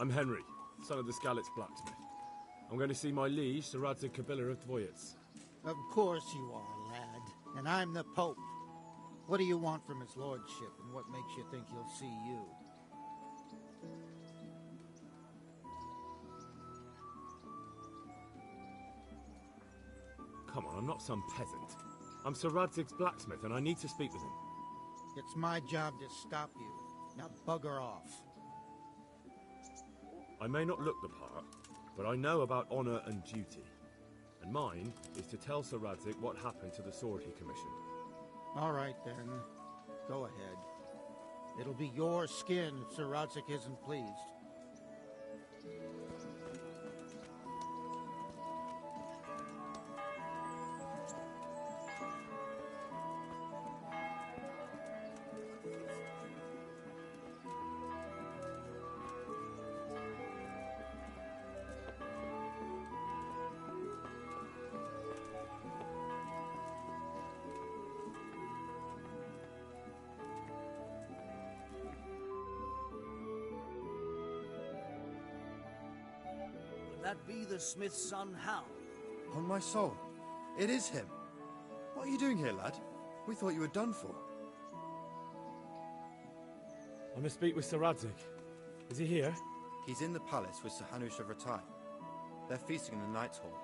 I'm Henry, son of the Skalitz blacksmith. I'm going to see my liege, Sir Radzig Kabiller of Dvoyets. Of course you are, lad. And I'm the Pope. What do you want from his lordship, and what makes you think he'll see you? Come on, I'm not some peasant. I'm Sir Radzig's blacksmith, and I need to speak with him. It's my job to stop you. Now bugger off. I may not look the part, but I know about honor and duty. And mine is to tell Sir Radzig what happened to the sword he commissioned. All right, then. Go ahead. It'll be your skin if Sir Radzig isn't pleased. That be the smith's son, Hal? On my soul, it is him. What are you doing here, lad? We thought you were done for. I must speak with Sir Radzig. Is he here? He's in the palace with Sir Hanush of Rattay. They're feasting in the Knight's Hall.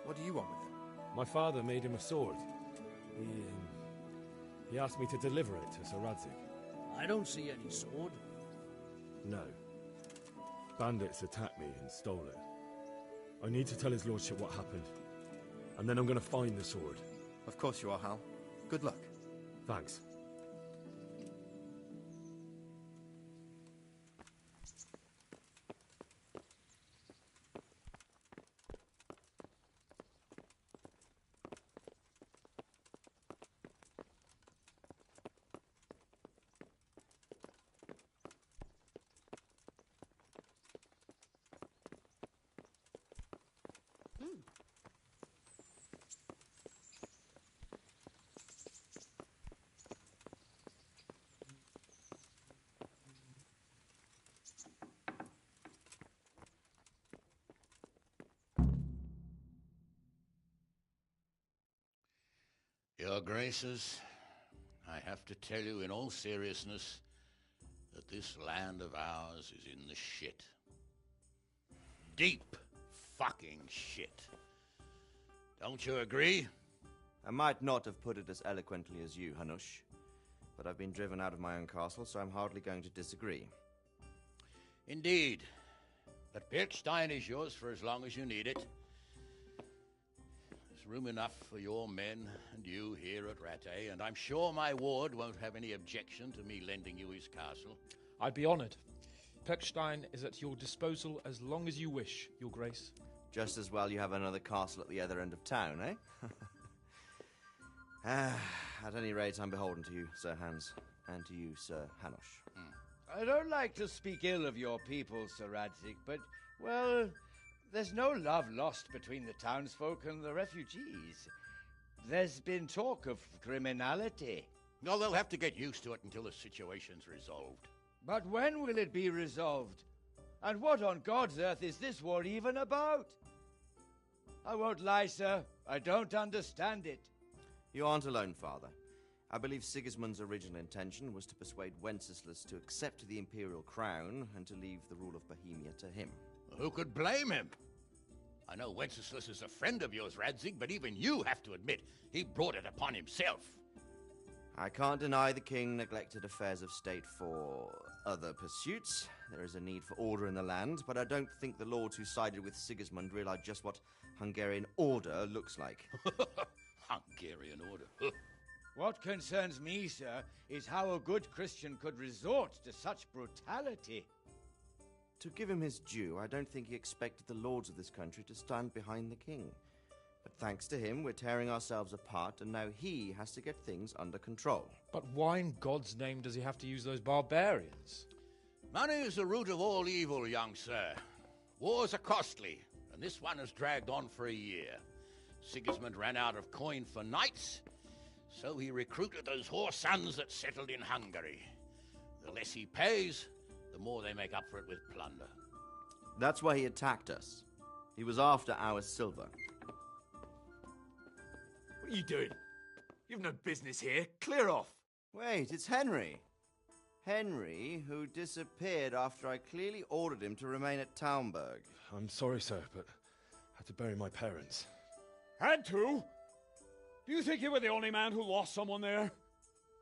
What do you want with him? My father made him a sword. He asked me to deliver it to Sir Radzig. I don't see any sword. No. Bandits attacked me and stole it. I need to tell his lordship what happened. And then I'm going to find the sword. Of course you are, Hal. Good luck. Thanks. Your Graces, I have to tell you in all seriousness that this land of ours is in the shit. Deep fucking shit. Don't you agree? I might not have put it as eloquently as you, Hanush, but I've been driven out of my own castle, so I'm hardly going to disagree. Indeed. But Birkstein is yours for as long as you need it. Room enough for your men and you here at Rattay, and I'm sure my ward won't have any objection to me lending you his castle. I'd be honored. Pechstein is at your disposal as long as you wish, Your Grace. Just as well you have another castle at the other end of town, eh? At any rate, I'm beholden to you, Sir Hans, and to you, Sir Hanush. I don't like to speak ill of your people, Sir Radzig, but, well, there's no love lost between the townsfolk and the refugees. There's been talk of criminality. Well, they'll have to get used to it until the situation's resolved. But when will it be resolved? And what on God's earth is this war even about? I won't lie, sir. I don't understand it. You aren't alone, Father. I believe Sigismund's original intention was to persuade Wenceslas to accept the imperial crown and to leave the rule of Bohemia to him. Who could blame him? I know Wenceslas is a friend of yours, Radzig, but even you have to admit he brought it upon himself. I can't deny the king neglected affairs of state for other pursuits. There is a need for order in the land, but I don't think the lords who sided with Sigismund realized just what Hungarian order looks like. Hungarian order? What concerns me, sir, is how a good Christian could resort to such brutality. To give him his due, I don't think he expected the lords of this country to stand behind the king. But thanks to him, we're tearing ourselves apart, and now he has to get things under control. But why in God's name does he have to use those barbarians? Money is the root of all evil, young sir. Wars are costly, and this one has dragged on for a year. Sigismund ran out of coin for knights, so he recruited those whore sons that settled in Hungary. The less he pays, the more they make up for it with plunder. That's why he attacked us. He was after our silver. What are you doing? You've no business here. Clear off. Wait, it's Henry. Henry, who disappeared after I clearly ordered him to remain at Townburg. I'm sorry, sir, but I had to bury my parents. Had to? Do you think you were the only man who lost someone there?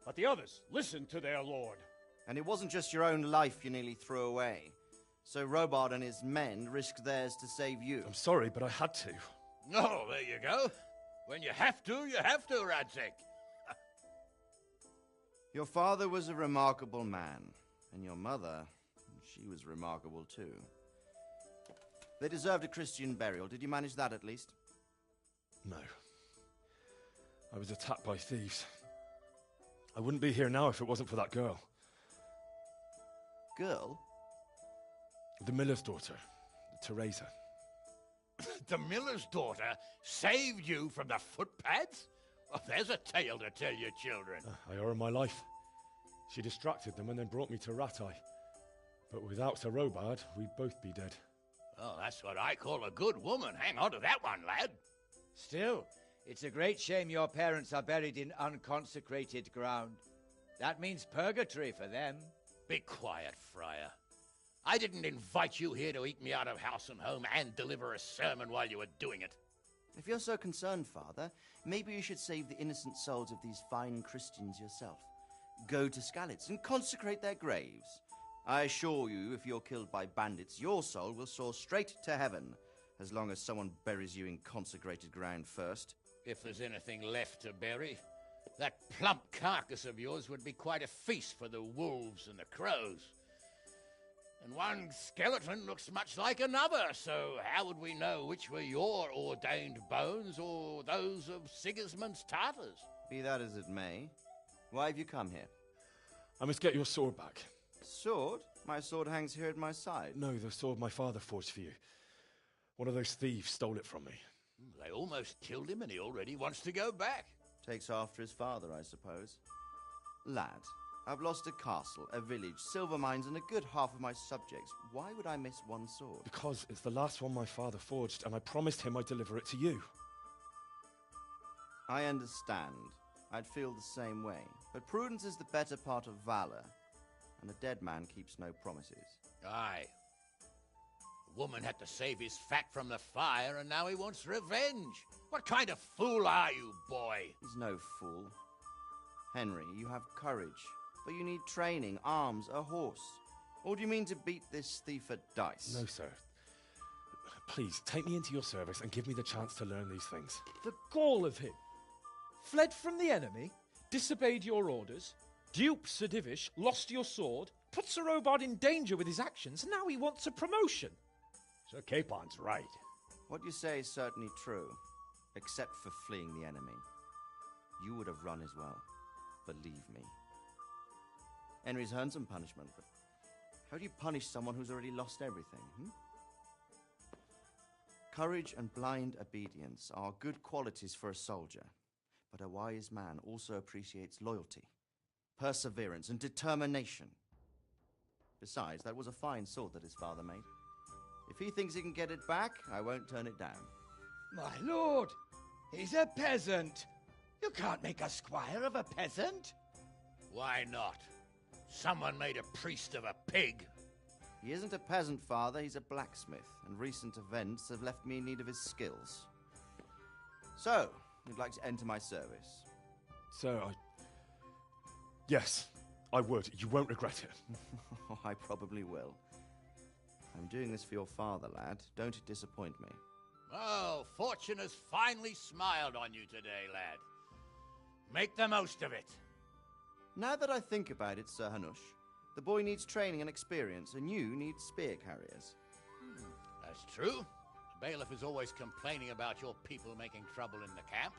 But the others listened to their lord. And it wasn't just your own life you nearly threw away. So Robard and his men risked theirs to save you. I'm sorry, but I had to. Oh, there you go. When you have to, Radzig. Your father was a remarkable man, and your mother, she was remarkable too. They deserved a Christian burial. Did you manage that at least? No. I was attacked by thieves. I wouldn't be here now if it wasn't for that girl. Girl? The miller's daughter, Teresa. The miller's daughter saved you from the footpads? Well, there's a tale to tell your children. I owe her my life. She distracted them and then brought me to Rattay. But without Sir Robard, we'd both be dead. Oh, that's what I call a good woman. Hang on to that one, lad. Still, it's a great shame your parents are buried in unconsecrated ground. That means purgatory for them. Be quiet, Friar. I didn't invite you here to eat me out of house and home and deliver a sermon while you were doing it. If you're so concerned, Father, maybe you should save the innocent souls of these fine Christians yourself. Go to Skalitz and consecrate their graves. I assure you, if you're killed by bandits, your soul will soar straight to heaven, as long as someone buries you in consecrated ground first. If there's anything left to bury, that plump carcass of yours would be quite a feast for the wolves and the crows. And one skeleton looks much like another, so how would we know which were your ordained bones or those of Sigismund's Tartars? Be that as it may, why have you come here? I must get your sword back. Sword? My sword hangs here at my side. No, the sword my father forged for you. One of those thieves stole it from me. They almost killed him and he already wants to go back. Takes after his father, I suppose. Lad, I've lost a castle, a village, silver mines, and a good half of my subjects. Why would I miss one sword? Because it's the last one my father forged, and I promised him I'd deliver it to you. I understand. I'd feel the same way. But prudence is the better part of valor, and a dead man keeps no promises. Aye. The woman had to save his fat from the fire, and now he wants revenge. What kind of fool are you, boy? He's no fool. Henry, you have courage, but you need training, arms, a horse. Or do you mean to beat this thief at dice? No, sir. Please, take me into your service and give me the chance to learn these things. The gall of him. Fled from the enemy, disobeyed your orders, duped Sir Divish, lost your sword, put Sir Robard in danger with his actions, and now he wants a promotion. Sir Capon's right. What you say is certainly true, except for fleeing the enemy. You would have run as well, believe me. Henry's earned some punishment, but how do you punish someone who's already lost everything, Courage and blind obedience are good qualities for a soldier, but a wise man also appreciates loyalty, perseverance, and determination. Besides, that was a fine sword that his father made. If he thinks he can get it back, I won't turn it down. My lord, he's a peasant. You can't make a squire of a peasant. Why not? Someone made a priest of a pig. He isn't a peasant, Father, he's a blacksmith, and recent events have left me in need of his skills. So, you'd like to enter my service? Sir, Yes, I would. You won't regret it. I probably will. I'm doing this for your father, lad. Don't disappoint me. Oh, fortune has finally smiled on you today, lad. Make the most of it. Now that I think about it, Sir Hanush, the boy needs training and experience, and you need spear carriers. That's true. The bailiff is always complaining about your people making trouble in the camp.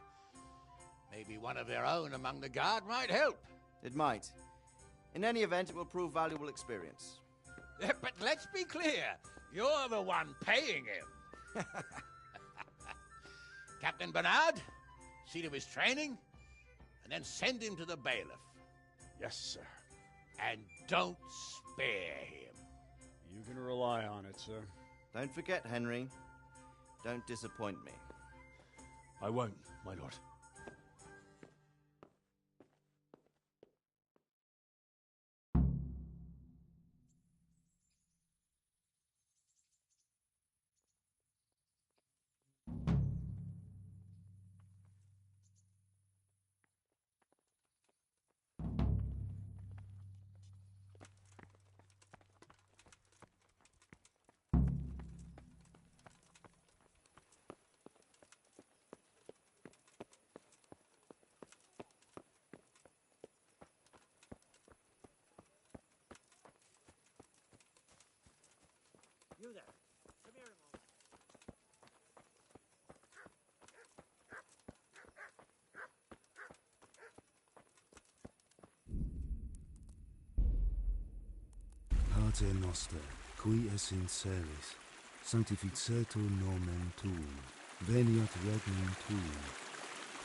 Maybe one of their own among the guard might help. It might. In any event, it will prove valuable experience. But let's be clear. You're the one paying him. Captain Bernard, see to his training, and then send him to the bailiff. Yes, sir. And don't spare him. You can rely on it, sir. Don't forget, Henry. Don't disappoint me. I won't, my lord. You there. Come here a moment. Pater noster, qui es in celis, sanctificetur nomen tuum, veniat regnum tuum,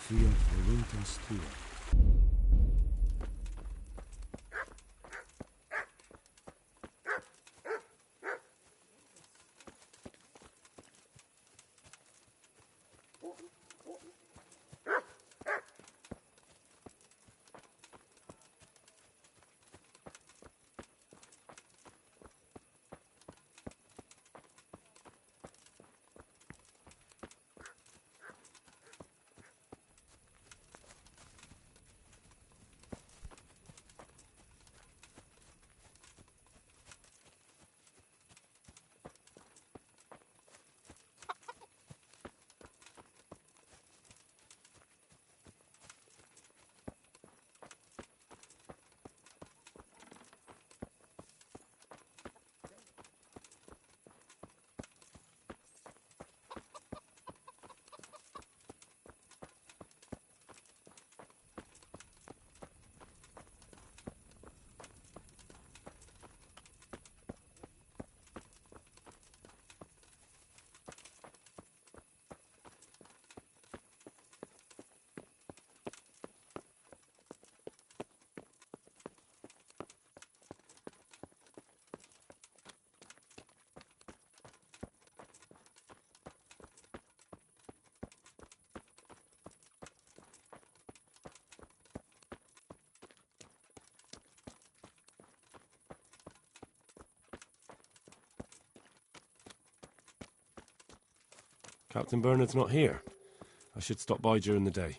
fiat voluntas tua. Captain Bernard's not here. I should stop by during the day.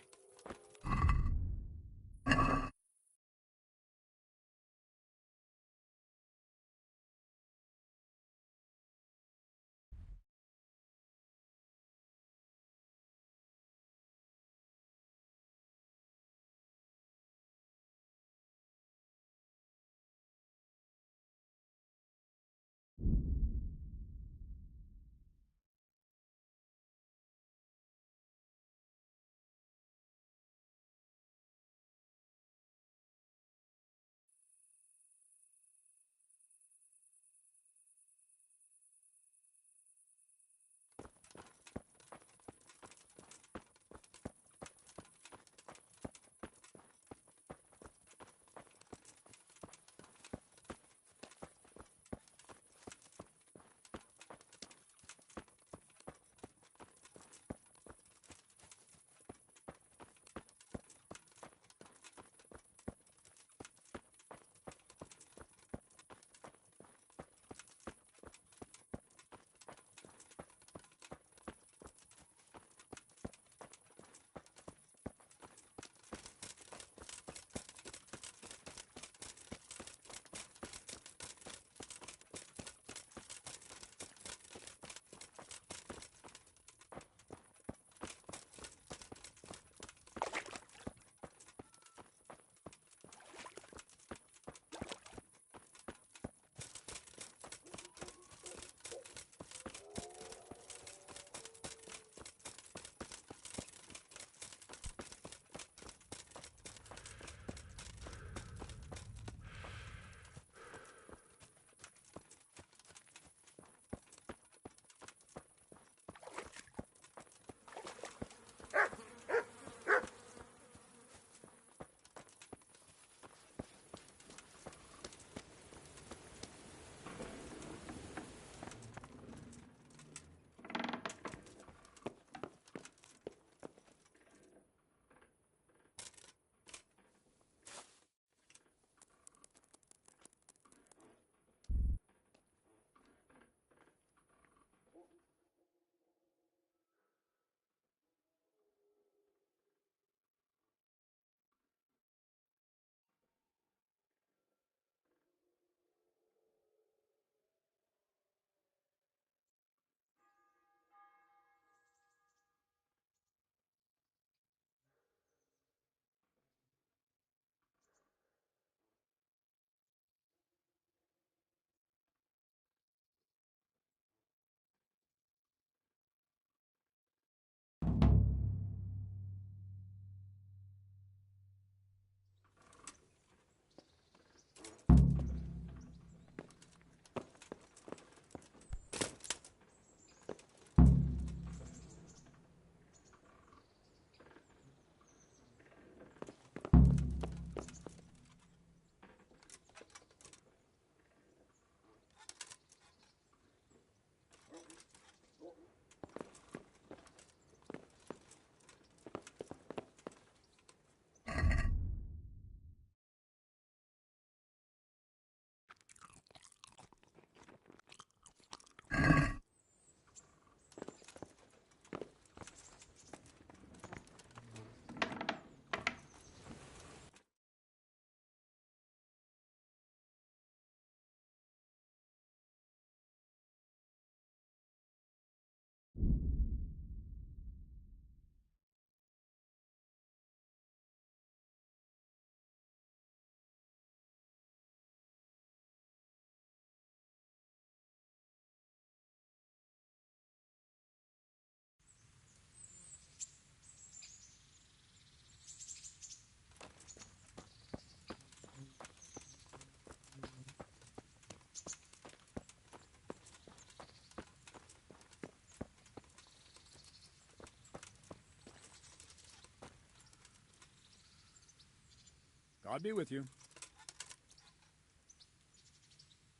God be with you.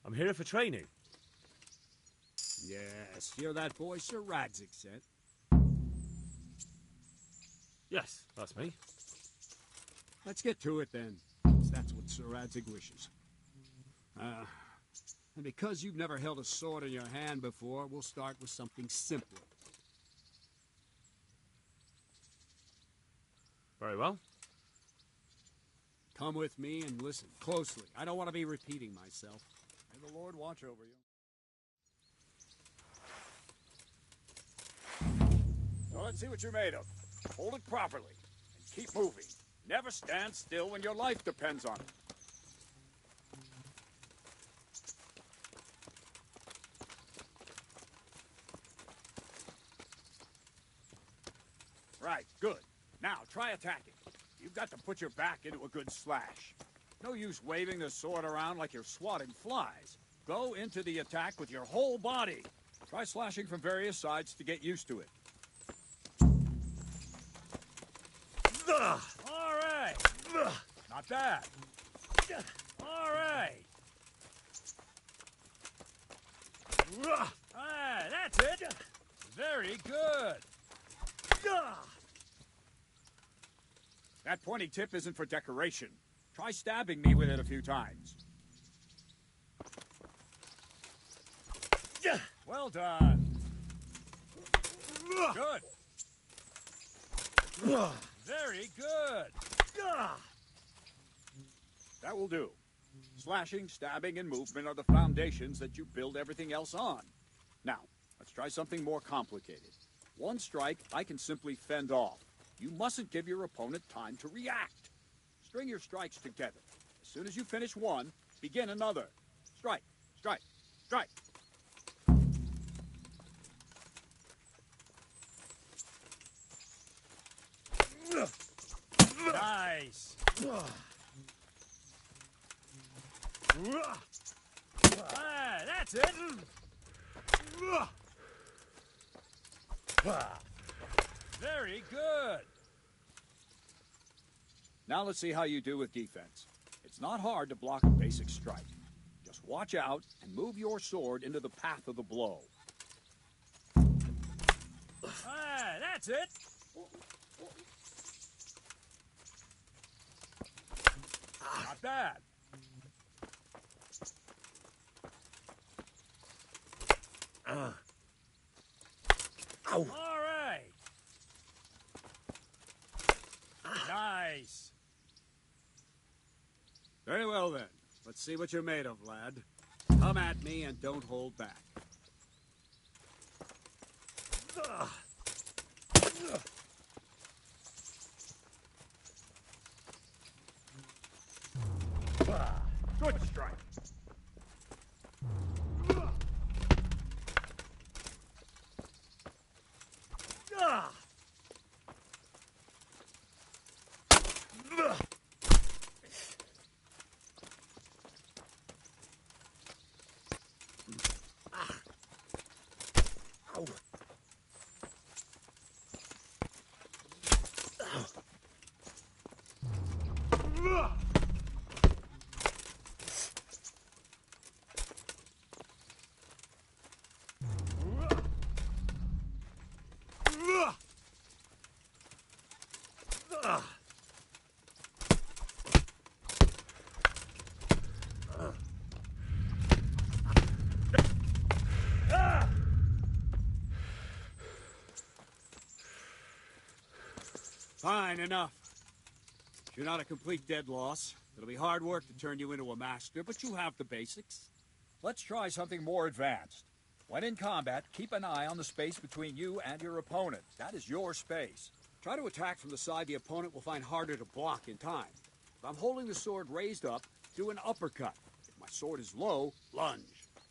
I'm here for training. Yes, you're that boy Sir Radzig sent. Yes, that's me. Let's get to it then, since that's what Sir Radzig wishes. And because you've never held a sword in your hand before, we'll start with something simpler. Very well. Come with me and listen closely. I don't want to be repeating myself. May the Lord watch over you. So let's see what you're made of. Hold it properly and keep moving. Never stand still when your life depends on it. Right, good. Now, try attacking. You've got to put your back into a good slash. No use waving the sword around like you're swatting flies. Go into the attack with your whole body. Try slashing from various sides to get used to it. All right. Not bad. All right. Ah, that's it. Very good. That pointy tip isn't for decoration. Try stabbing me with it a few times. Well done. Good. Very good. That will do. Slashing, stabbing, and movement are the foundations that you build everything else on. Now, let's try something more complicated. One strike, I can simply fend off. You mustn't give your opponent time to react. String your strikes together. As soon as you finish one, begin another. Strike, strike, strike. Nice. Ah, that's it. Very good. Now let's see how you do with defense. It's not hard to block a basic strike. Just watch out and move your sword into the path of the blow. Ah, that's it. Not bad. All right. Nice. Very well, then. Let's see what you're made of, lad. Come at me and don't hold back. Good strike. Fine, enough. You're not a complete dead loss. It'll be hard work to turn you into a master, but you have the basics. Let's try something more advanced. When in combat, keep an eye on the space between you and your opponent. That is your space. Try to attack from the side the opponent will find harder to block in time. If I'm holding the sword raised up, do an uppercut. If my sword is low, lunge.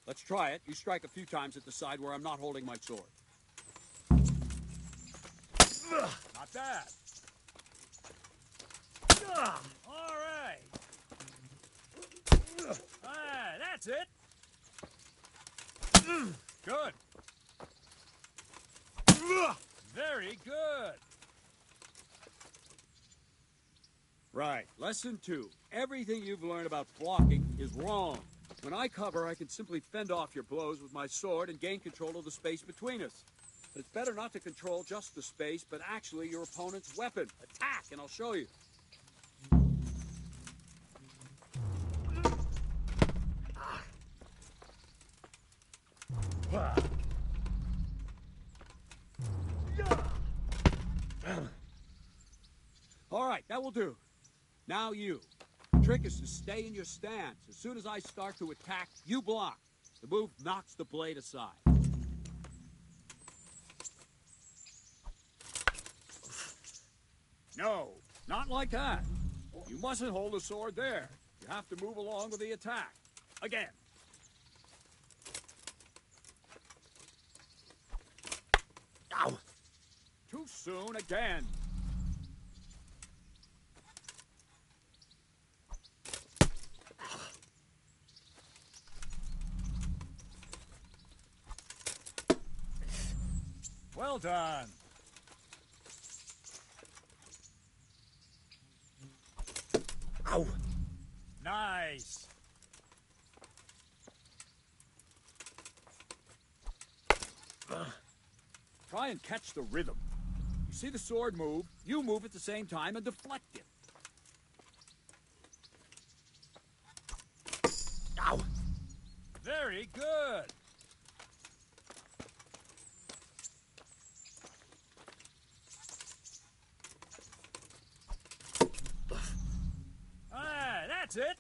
Let's try it. You strike a few times at the side where I'm not holding my sword. Not bad. All right. Ah, that's it. Good. Very good. Right. Lesson 2. Everything you've learned about blocking is wrong. When I cover, I can simply fend off your blows with my sword and gain control of the space between us. But it's better not to control just the space, but actually your opponent's weapon. Attack, and I'll show you. All right, that will do. Now you. The trick is to stay in your stance. As soon as I start to attack, you block. The move knocks the blade aside. No, not like that. You mustn't hold the sword there. You have to move along with the attack. Again. Ow! Too soon again. Well done. Ow! Nice. Try and catch the rhythm. You see the sword move, you move at the same time and deflect it. Ow! Very good. Ah, that's it.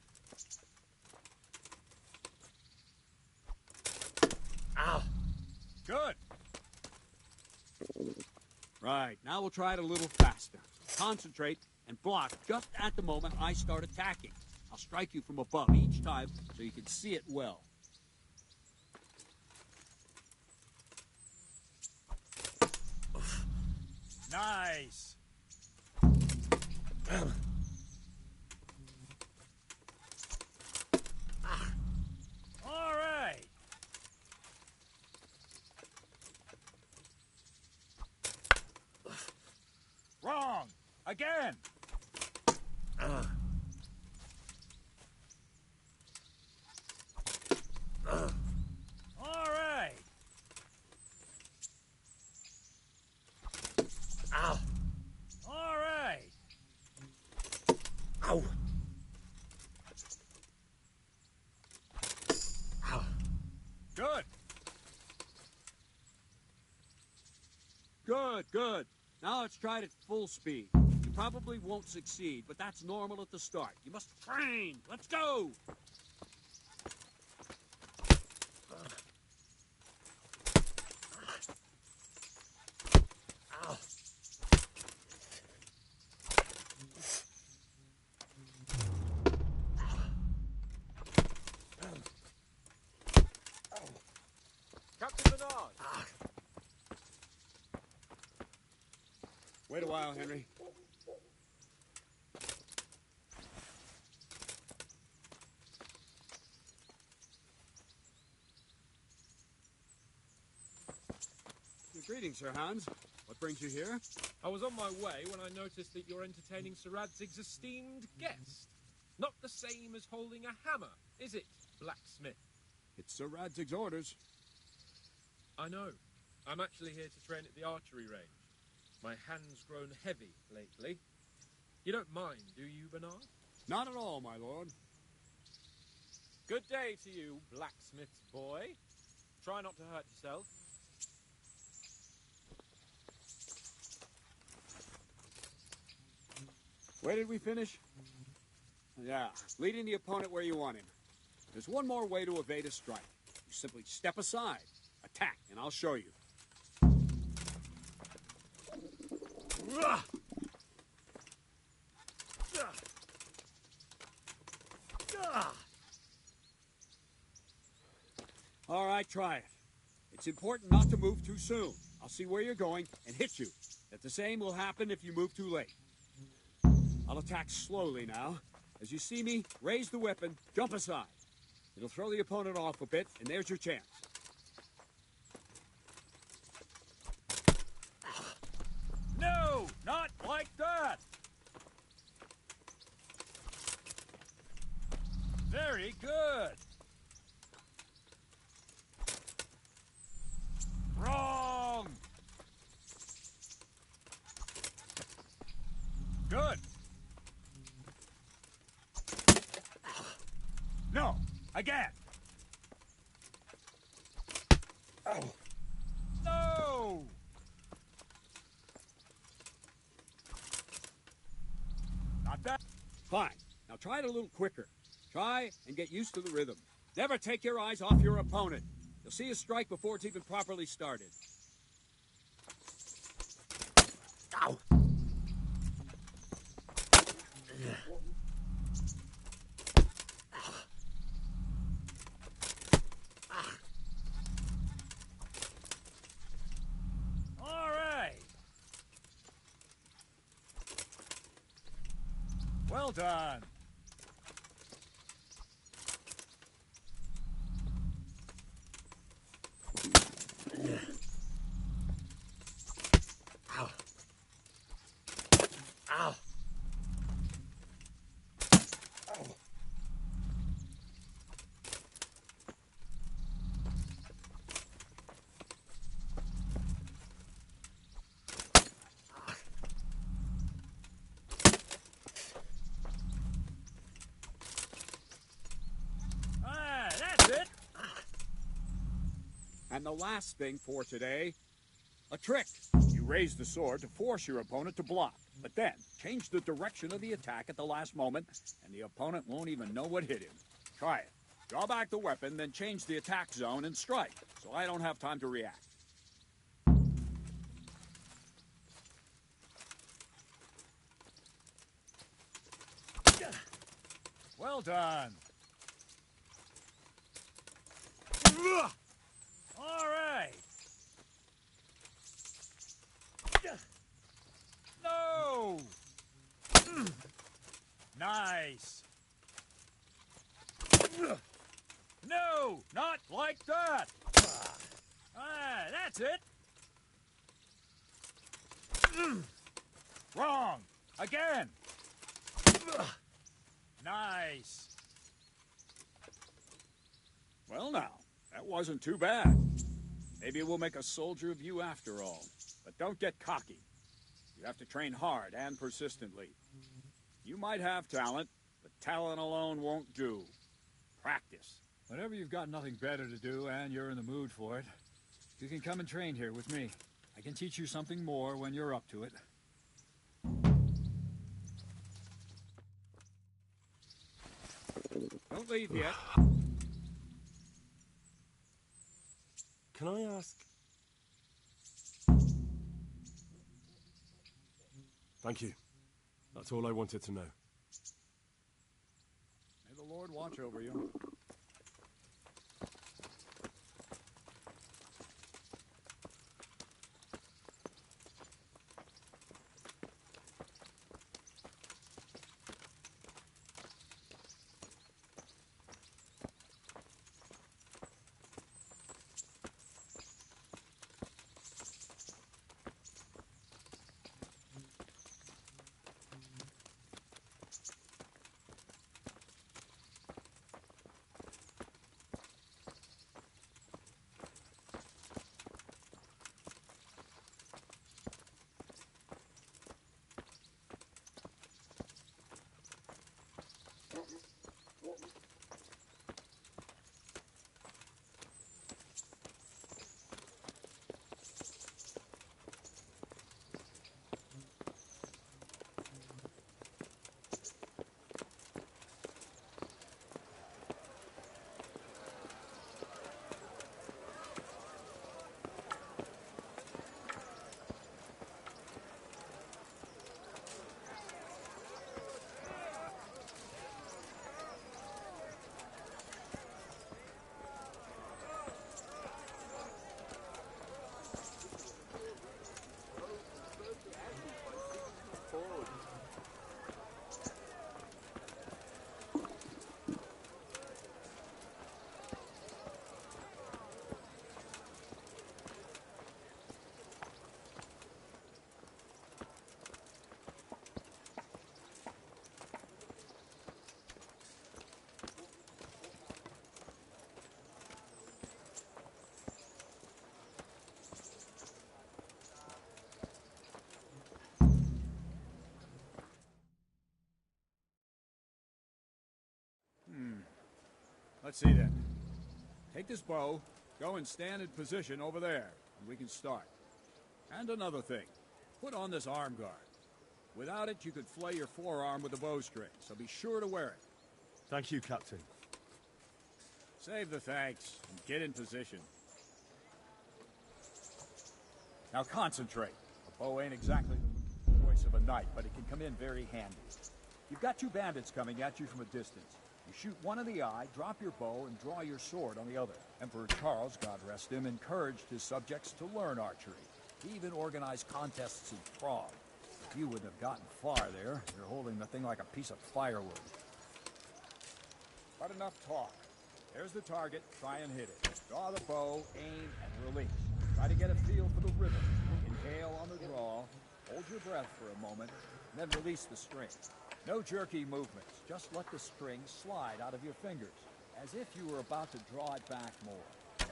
Ow. Good. Right, now we'll try it a little faster. Concentrate and block just at the moment I start attacking. I'll strike you from above each time so you can see it well. Nice. All right. Wrong. Again. All right. Ow. All right. Ow. Ow. Good. Good. Now let's try it at full speed. You probably won't succeed, but that's normal at the start. You must train. Let's go. Ow. Captain Bernard. Wait a while, Henry. Greetings, Sir Hans. What brings you here? I was on my way when I noticed that you're entertaining Sir Radzig's esteemed guest. Not the same as holding a hammer, is it, blacksmith? It's Sir Radzig's orders. I know. I'm actually here to train at the archery range. My hand's grown heavy lately. You don't mind, do you, Bernard? Not at all, my lord. Good day to you, blacksmith's boy. Try not to hurt yourself. Where did we finish? Yeah, leading the opponent where you want him. There's one more way to evade a strike. You simply step aside, attack, and I'll show you. All right, try it. It's important not to move too soon. I'll see where you're going and hit you. That the same will happen if you move too late. I'll attack slowly now. As you see me, raise the weapon, jump aside. It'll throw the opponent off a bit, and there's your chance. No, not like that! Good. No, again. Oh. No! Not that. Fine. Now try it a little quicker. Try and get used to the rhythm. Never take your eyes off your opponent. You'll see a strike before it's even properly started. Ow! All right. Well done. Ow. Ow. That's it. And the last thing for today, a trick. You raise the sword to force your opponent to block, but then change the direction of the attack at the last moment, and the opponent won't even know what hit him. Try it. Draw back the weapon, then change the attack zone and strike, so I don't have time to react. Well done. All right. No. Nice. No, not like that. That's it. Wrong. Again. Nice. Well, now, that wasn't too bad. Maybe we'll make a soldier of you after all. But don't get cocky. You have to train hard and persistently. You might have talent, but talent alone won't do. Practice. Whenever you've got nothing better to do and you're in the mood for it, you can come and train here with me. I can teach you something more when you're up to it. Don't leave yet. Can I ask? Thank you. That's all I wanted to know. May the Lord watch over you. Let's see then. Take this bow, go and stand in position over there, and we can start. And another thing, put on this arm guard. Without it, you could flay your forearm with a bowstring, so be sure to wear it. Thank you, Captain. Save the thanks, and get in position. Now concentrate. A bow ain't exactly the voice of a knight, but it can come in very handy. You've got two bandits coming at you from a distance. You shoot one in the eye, drop your bow, and draw your sword on the other. Emperor Charles, God rest him, encouraged his subjects to learn archery. He even organized contests in Prague. You wouldn't have gotten far there. You're holding the thing like a piece of firewood. But enough talk. There's the target. Try and hit it. Draw the bow, aim, and release. Try to get a feel for the rhythm. Inhale on the draw. Hold your breath for a moment, and then release the string. No jerky movements. Just let the string slide out of your fingers, as if you were about to draw it back more.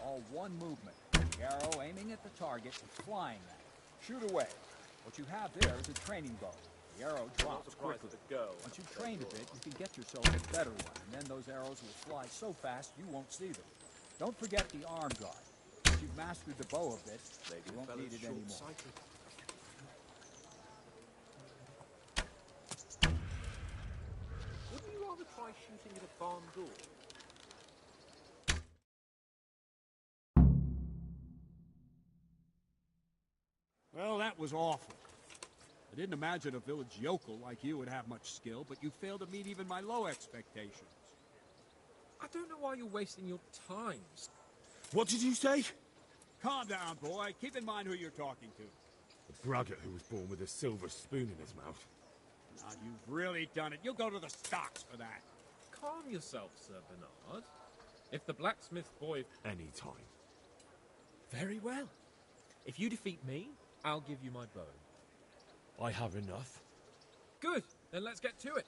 All one movement. The arrow aiming at the target and flying at it. Shoot away. What you have there is a training bow. The arrow drops quickly. Once you've trained a bit, you can get yourself a better one, and then those arrows will fly so fast you won't see them. Don't forget the arm guard. Once you've mastered the bow a bit, you won't need it anymore. Wouldn't you rather try shooting at a barn door? Well, that was awful. I didn't imagine a village yokel like you would have much skill, but you failed to meet even my low expectations. I don't know why you're wasting your time. What did you say? Calm down, boy. Keep in mind who you're talking to. The braggart who was born with a silver spoon in his mouth. Now, you've really done it. You'll go to the stocks for that. Calm yourself, Sir Bernard. If the blacksmith boy... Any time. Very well. If you defeat me, I'll give you my bow. I have enough. Good. Then let's get to it.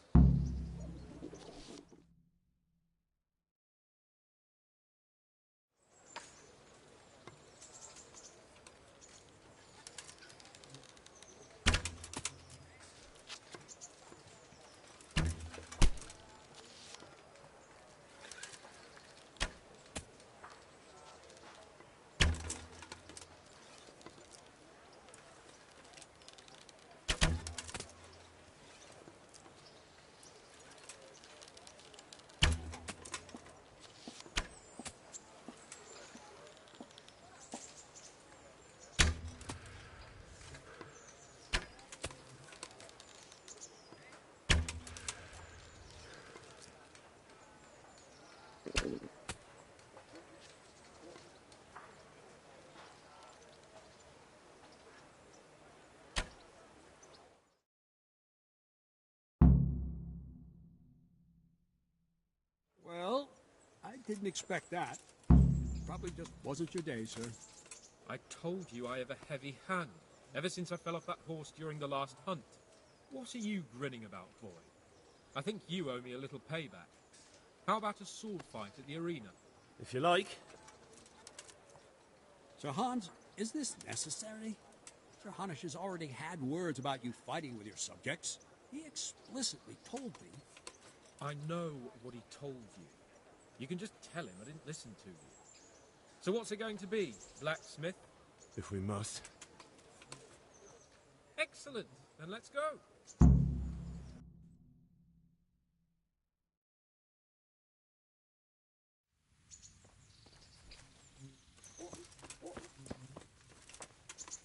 Well, I didn't expect that. Probably just wasn't your day, sir. I told you I have a heavy hand, ever since I fell off that horse during the last hunt. What are you grinning about, boy? I think you owe me a little payback. How about a sword fight at the arena? If you like. Sir Hans, is this necessary? Sir Hanush has already had words about you fighting with your subjects. He explicitly told me. I know what he told you. You can just tell him I didn't listen to you. So what's it going to be, blacksmith? If we must. Excellent. Then let's go.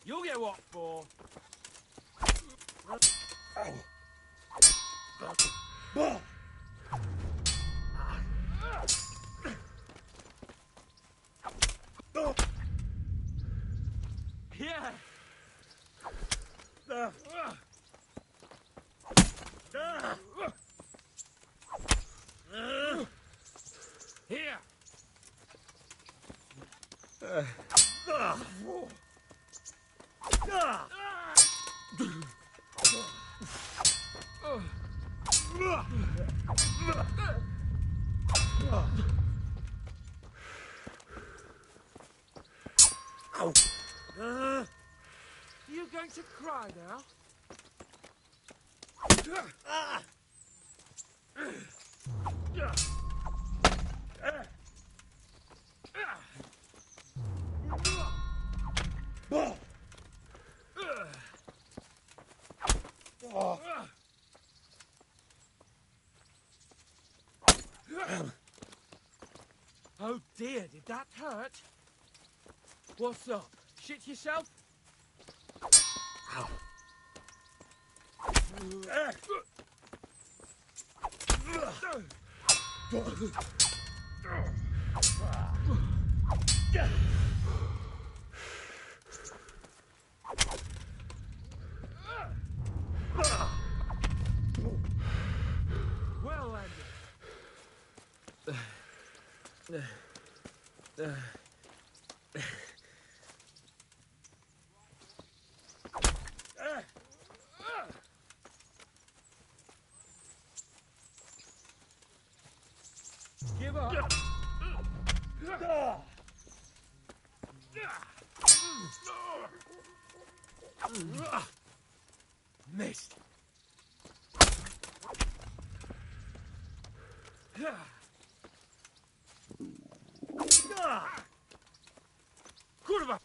You'll get what for? Yeah. Here. You going to cry now? Oh dear, did that hurt? What's up? Shit yourself? Well, Andy. Give up. Missed. Kurwa!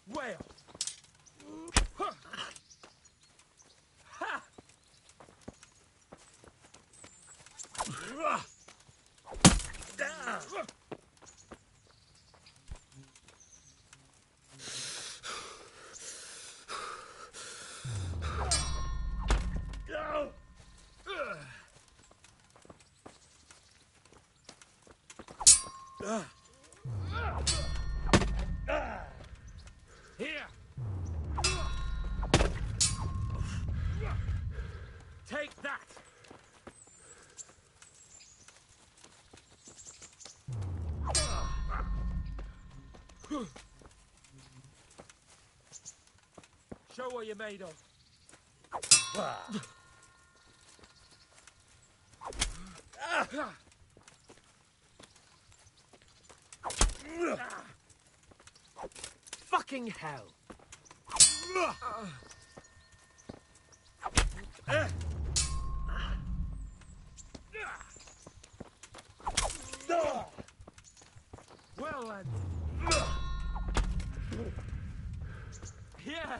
Well. Here. Take that. Show what you're made of. Fucking hell. Well, then. Yeah.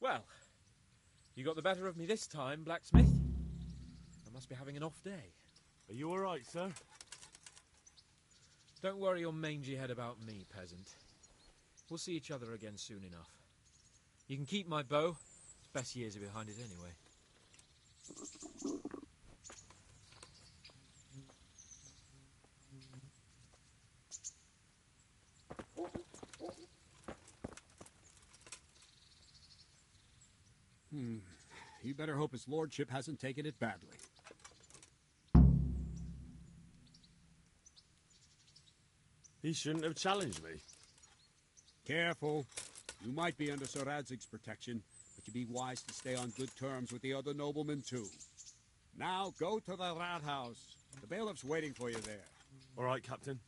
Well, you got the better of me this time, blacksmith. I must be having an off day. Are you all right, sir? Don't worry your mangy head about me, peasant. We'll see each other again soon enough. You can keep my bow. Its best years are behind it anyway. You better hope his lordship hasn't taken it badly. He shouldn't have challenged me. Careful. You might be under Sir Radzig's protection, but you be wise to stay on good terms with the other noblemen, too. Now, go to the rat house. The bailiff's waiting for you there. All right, Captain.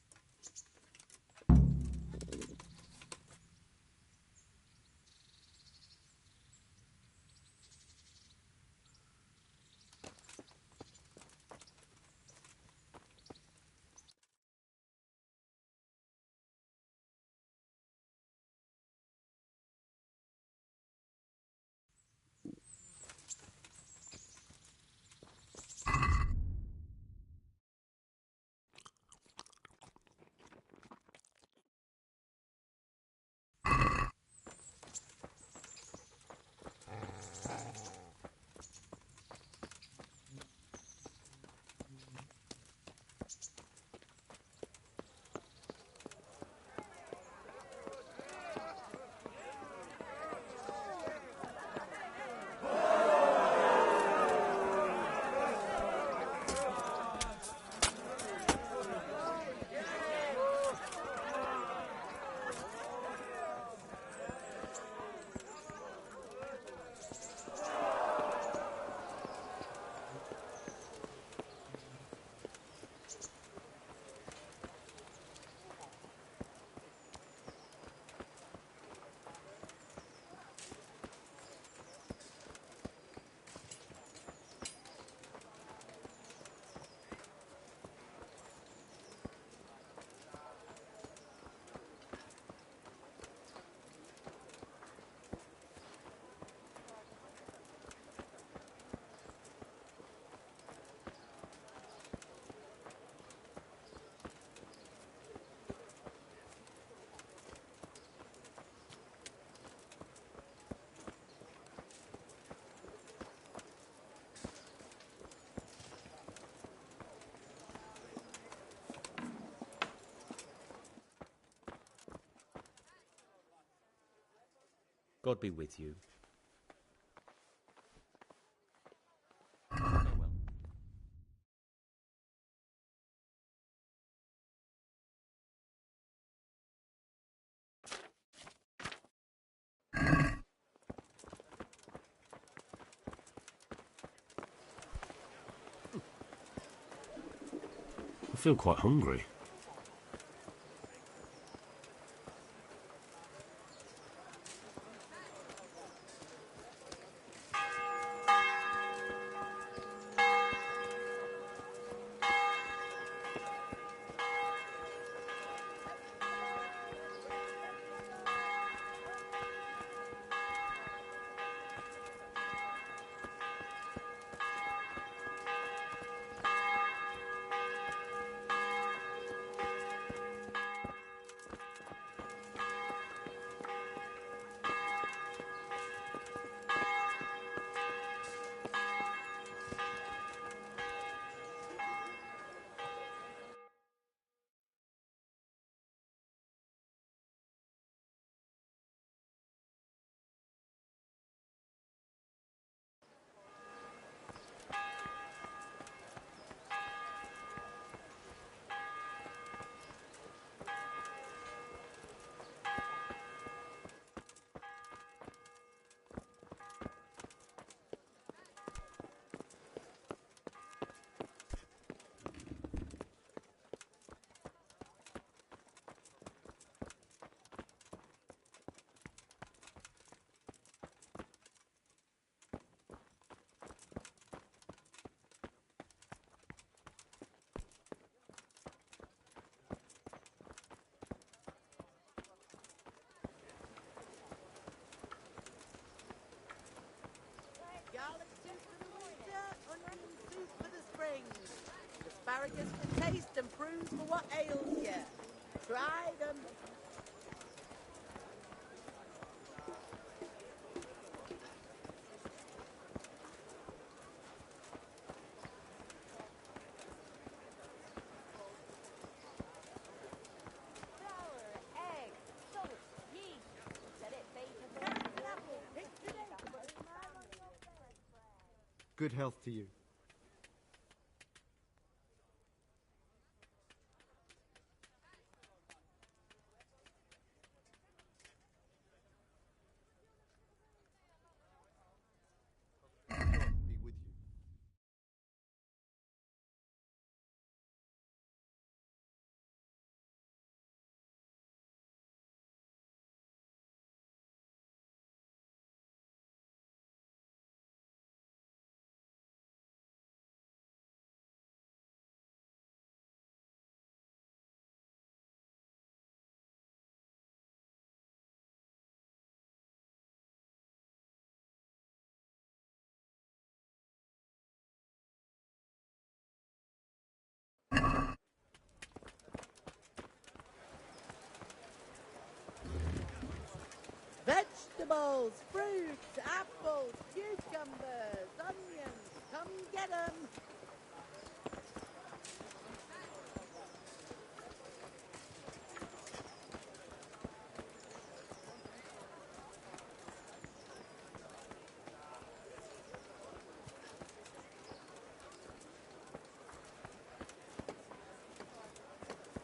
God be with you. Farewell. I feel quite hungry. asparagus for taste and prunes for what ails you. Try them. Good health to you. Be with you. Vegetables, fruits, apples, cucumbers, onions. Come get 'em.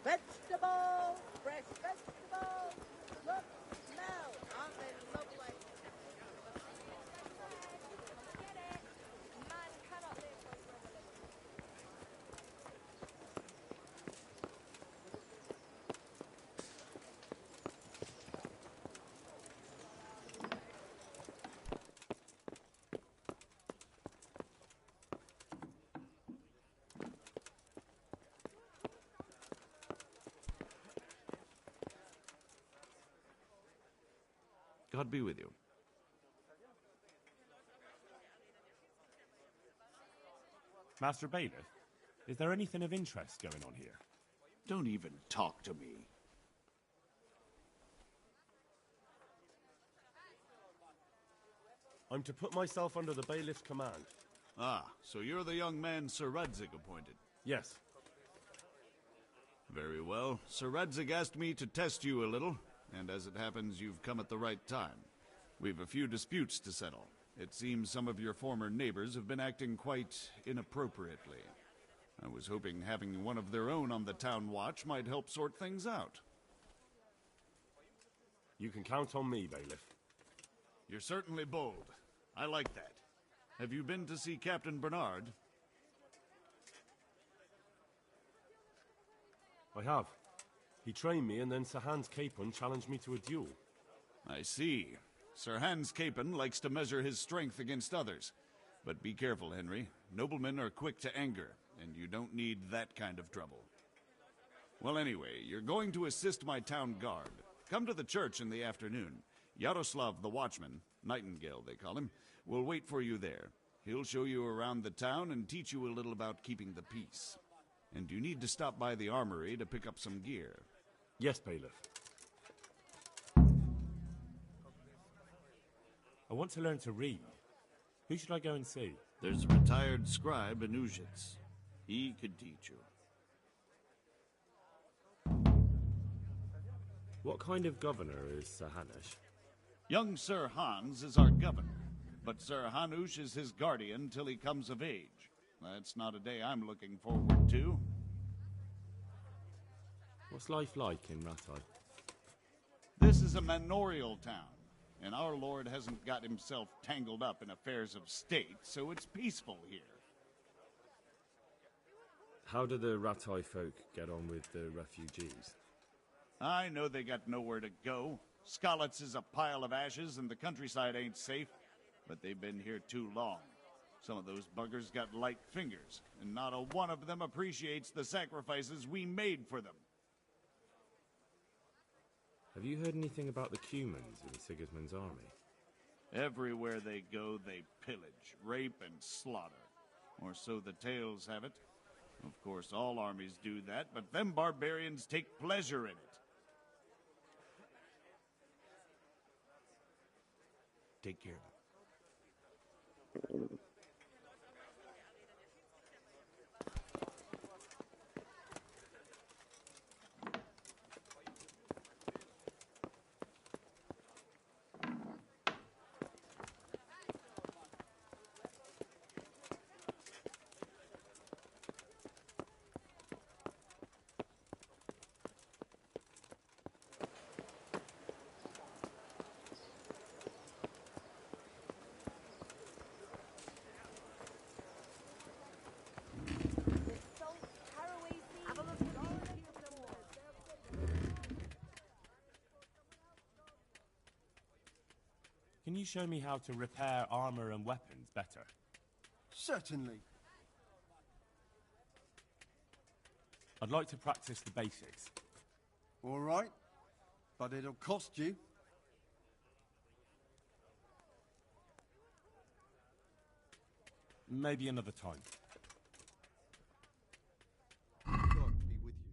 Vegetables, fresh vegetables. Look, smell. Aren't they lovely? God be with you. Master Bailiff, is there anything of interest going on here? Don't even talk to me. I'm to put myself under the bailiff's command. Ah, so you're the young man Sir Radzig appointed. Yes. Very well. Sir Radzig asked me to test you a little, and as it happens, you've come at the right time. We've a few disputes to settle. It seems some of your former neighbors have been acting quite inappropriately. I was hoping having one of their own on the town watch might help sort things out. You can count on me, Bailiff. You're certainly bold. I like that. Have you been to see Captain Bernard? I have. He trained me, and then Sir Hans Capon challenged me to a duel. I see. Sir Hans Capon likes to measure his strength against others. But be careful, Henry. Noblemen are quick to anger, and you don't need that kind of trouble. Well, anyway, you're going to assist my town guard. Come to the church in the afternoon. Yaroslav the watchman, Nightingale they call him, will wait for you there. He'll show you around the town and teach you a little about keeping the peace. And you need to stop by the armory to pick up some gear. Yes, Bailiff. I want to learn to read. Who should I go and see? There's a retired scribe in Uzhitz. He could teach you. What kind of governor is Sir Hanush? Young Sir Hans is our governor, but Sir Hanush is his guardian till he comes of age. That's not a day I'm looking forward to. What's life like in Rattay? This is a manorial town, and our lord hasn't got himself tangled up in affairs of state, so it's peaceful here. How do the Rattay folk get on with the refugees? I know they got nowhere to go. Skalitz is a pile of ashes and the countryside ain't safe, but they've been here too long. Some of those buggers got light fingers, and not a one of them appreciates the sacrifices we made for them. Have you heard anything about the Cumans in Sigismund's army? Everywhere they go, they pillage, rape, and slaughter. Or so the tales have it. Of course, all armies do that, but them barbarians take pleasure in it. Take care of it. Can you show me how to repair armor and weapons better? Certainly. I'd like to practice the basics. All right, but it'll cost you. Maybe another time. God be with you.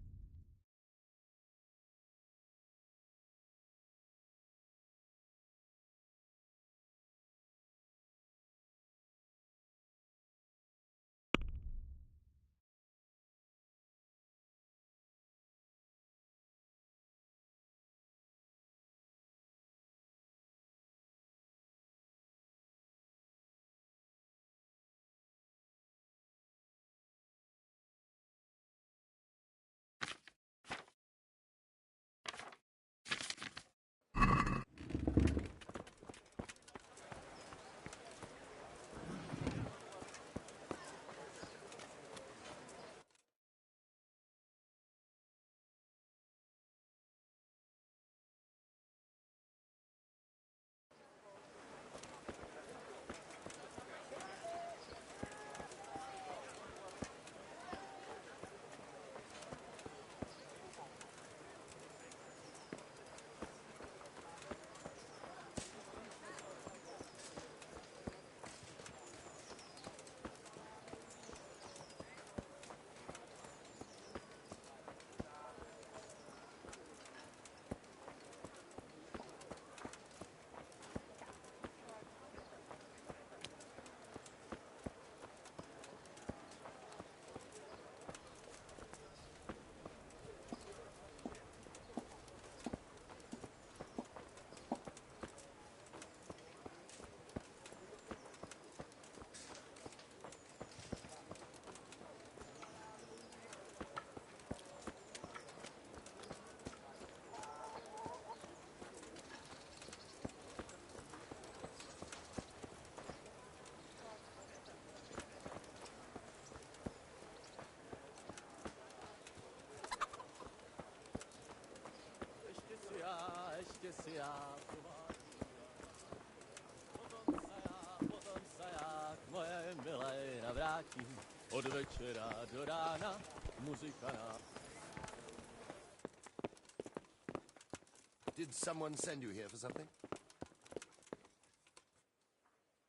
Did someone send you here for something?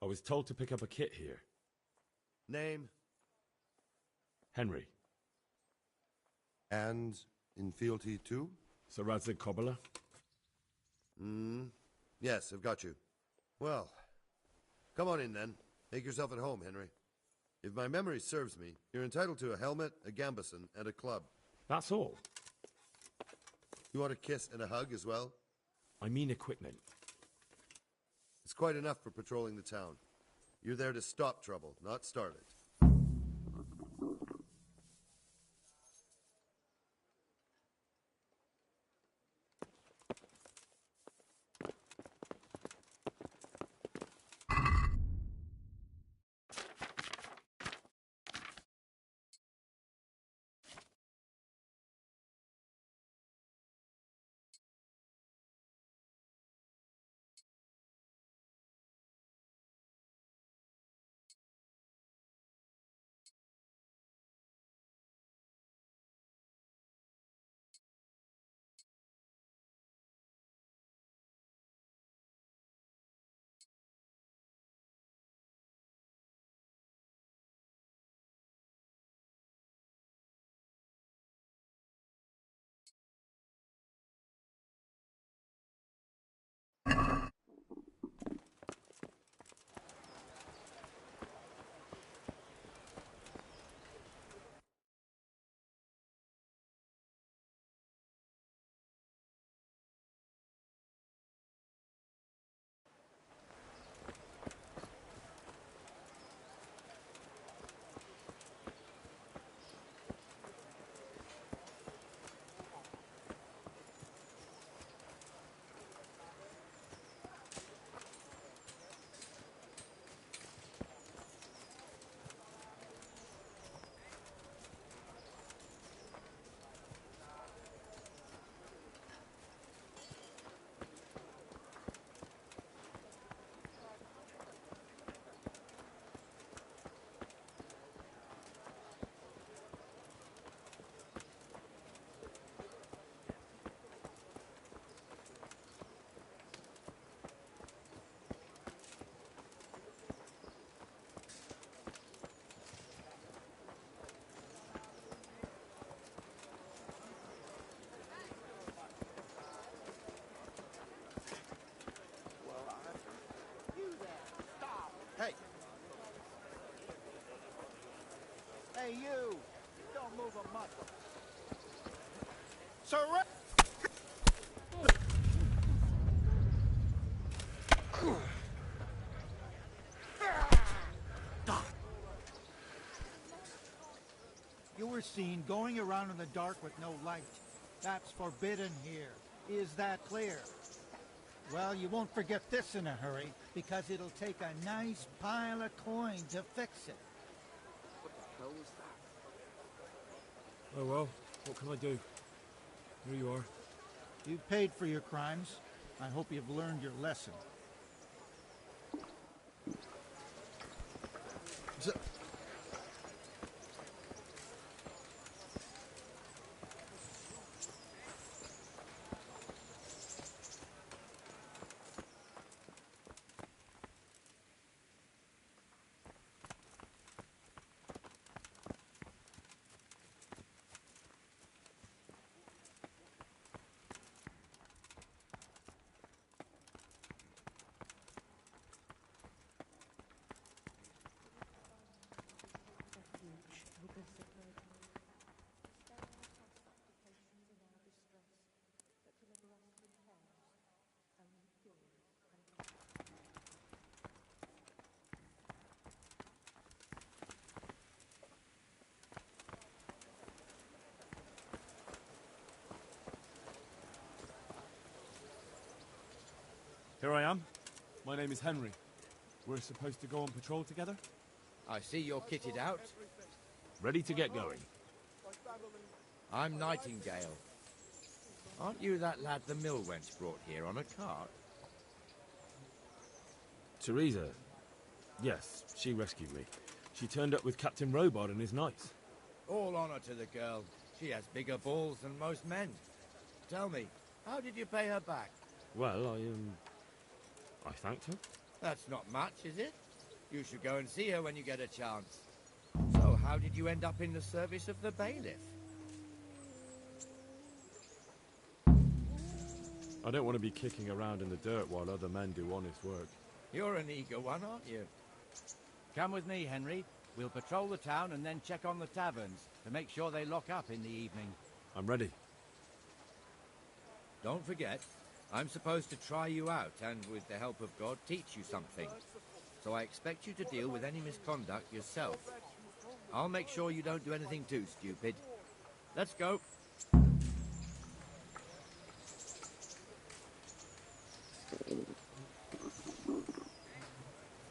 I was told to pick up a kit here. Name? Henry. And in fealty too? Sir Radzig Kobyla? Yes, I've got you. Well, come on in then. Make yourself at home, Henry. If my memory serves me, you're entitled to a helmet, a gambeson, and a club. That's all? You want a kiss and a hug as well? I mean equipment. It's quite enough for patrolling the town. You're there to stop trouble, not start it. you! You don't move a muscle. Surrender! You were seen going around in the dark with no light. That's forbidden here. Is that clear? Well, you won't forget this in a hurry, because it'll take a nice pile of coin to fix it. What the hell was that? Oh well, what can I do? Here you are. You paid for your crimes. I hope you've learned your lesson. Here I am. My name is Henry. We're supposed to go on patrol together? I see you're kitted out. Ready to get going. I'm Nightingale. Aren't you that lad the mill wench brought here on a cart? Teresa. Yes, she rescued me. She turned up with Captain Robard and his knights. All honor to the girl. She has bigger balls than most men. Tell me, how did you pay her back? Well, I thanked her. That's not much, is it? You should go and see her when you get a chance. So, how did you end up in the service of the bailiff? I don't want to be kicking around in the dirt while other men do honest work. You're an eager one, aren't you? Come with me, Henry. We'll patrol the town and then check on the taverns to make sure they lock up in the evening. I'm ready. Don't forget, I'm supposed to try you out and, with the help of God, teach you something. So I expect you to deal with any misconduct yourself. I'll make sure you don't do anything too stupid. Let's go.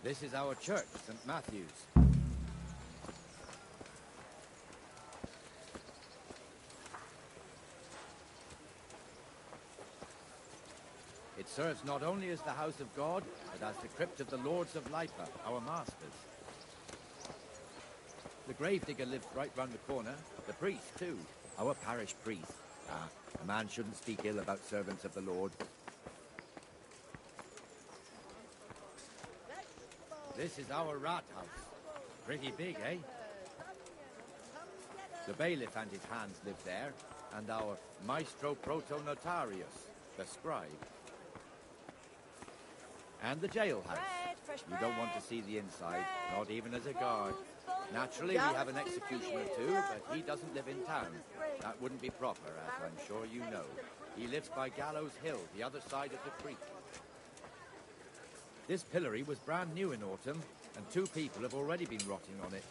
This is our church, St. Matthew's. It serves not only as the house of God, but as the crypt of the Lords of Lipa, our masters. The gravedigger lives right round the corner. The priest, too. Our parish priest. Ah, a man shouldn't speak ill about servants of the Lord. This is our rat house. Pretty big, eh? The bailiff and his hands live there, and our maestro proto-notarius, the scribe. And the jailhouse. You don't want to see the inside, not even as a guard. Naturally, we have an executioner too, but he doesn't live in town. That wouldn't be proper, as I'm sure you know. He lives by Gallows Hill, the other side of the creek. This pillory was brand new in autumn, and 2 people have already been rotting on it.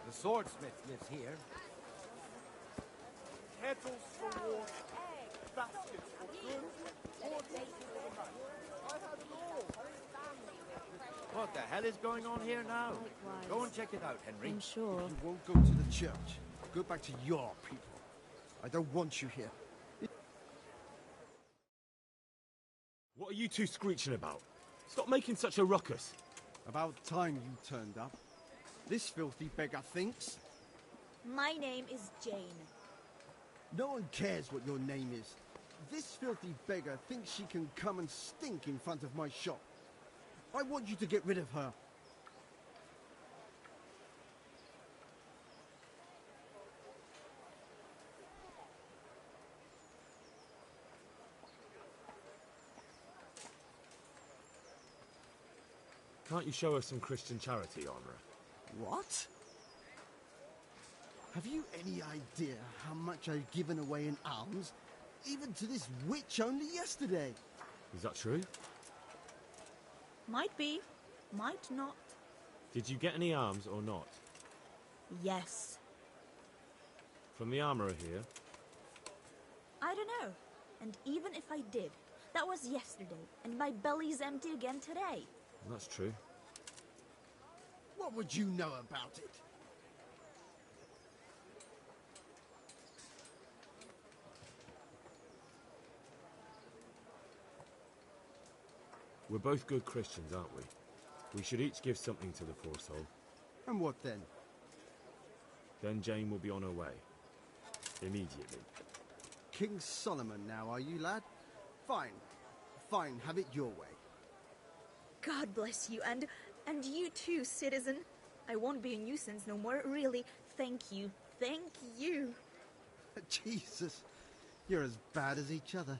The swordsmith lives here. Kettles for water, baskets for good, water for the man. I had them all. What the hell is going on here now? Go and check it out, Henry. I'm sure. You won't go to the church. Go back to your people. I don't want you here. What are you two screeching about? Stop making such a ruckus. About time you turned up. This filthy beggar thinks. My name is Jane. No one cares what your name is. This filthy beggar thinks she can come and stink in front of my shop. I want you to get rid of her. Can't you show us some Christian charity, Honora? What? Have you any idea how much I've given away in alms? Even to this witch only yesterday. Is that true? Might be, might not. Did you get any arms or not? Yes. From the armourer here? I don't know. And even if I did, that was yesterday, and my belly's empty again today. That's true. What would you know about it? We're both good Christians, aren't we? We should each give something to the poor soul. And what then? Then Jane will be on her way. Immediately. King Solomon now, are you, lad? Fine. Fine, have it your way. God bless you, and you too, citizen. I won't be a nuisance no more, really. Thank you. Thank you. Jesus, you're as bad as each other.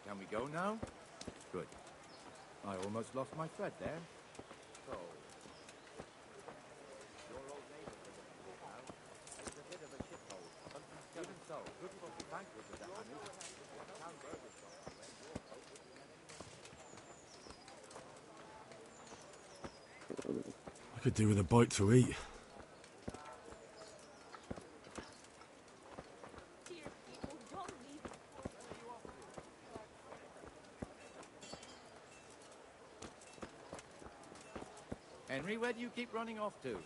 Can we go now? Good. I almost lost my thread there. So, your old neighbour now. It's a bit of a shithole. Even so, good for the banquet with the honey. Town burger shop. I could do with a bite to eat. Henry, where do you keep running off to?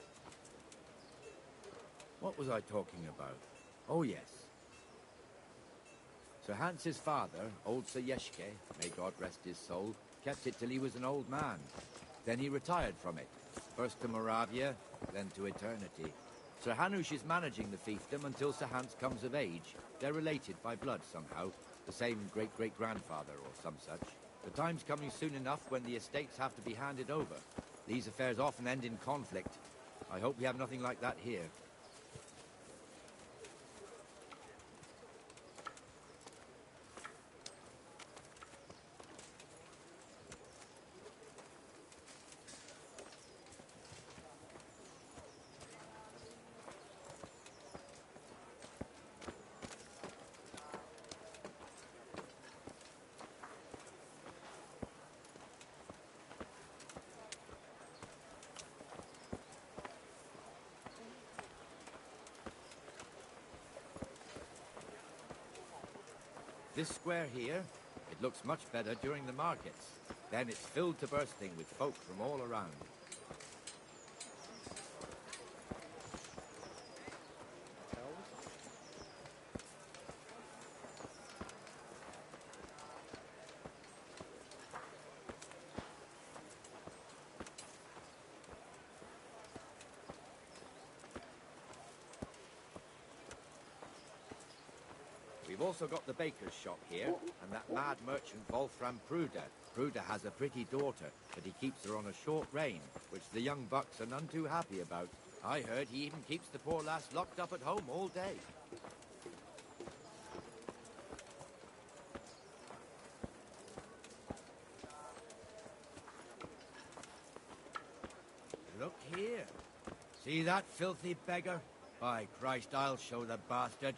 What was I talking about? Oh, yes. Sir Hans's father, old Sir Yeshke, may God rest his soul, kept it till he was an old man. Then he retired from it, first to Moravia, then to eternity. Sir Hanush is managing the fiefdom until Sir Hans comes of age. They're related by blood somehow, the same great-great-grandfather or some such. The time's coming soon enough when the estates have to be handed over. These affairs often end in conflict. I hope we have nothing like that here. This square here, it looks much better during the markets. Then it's filled to bursting with folk from all around. We've also got the baker's shop here, and that mad merchant Wolfram Pruder. Pruder has a pretty daughter, but he keeps her on a short rein, which the young bucks are none too happy about. I heard he even keeps the poor lass locked up at home all day. Look here. See that filthy beggar? By Christ, I'll show the bastard.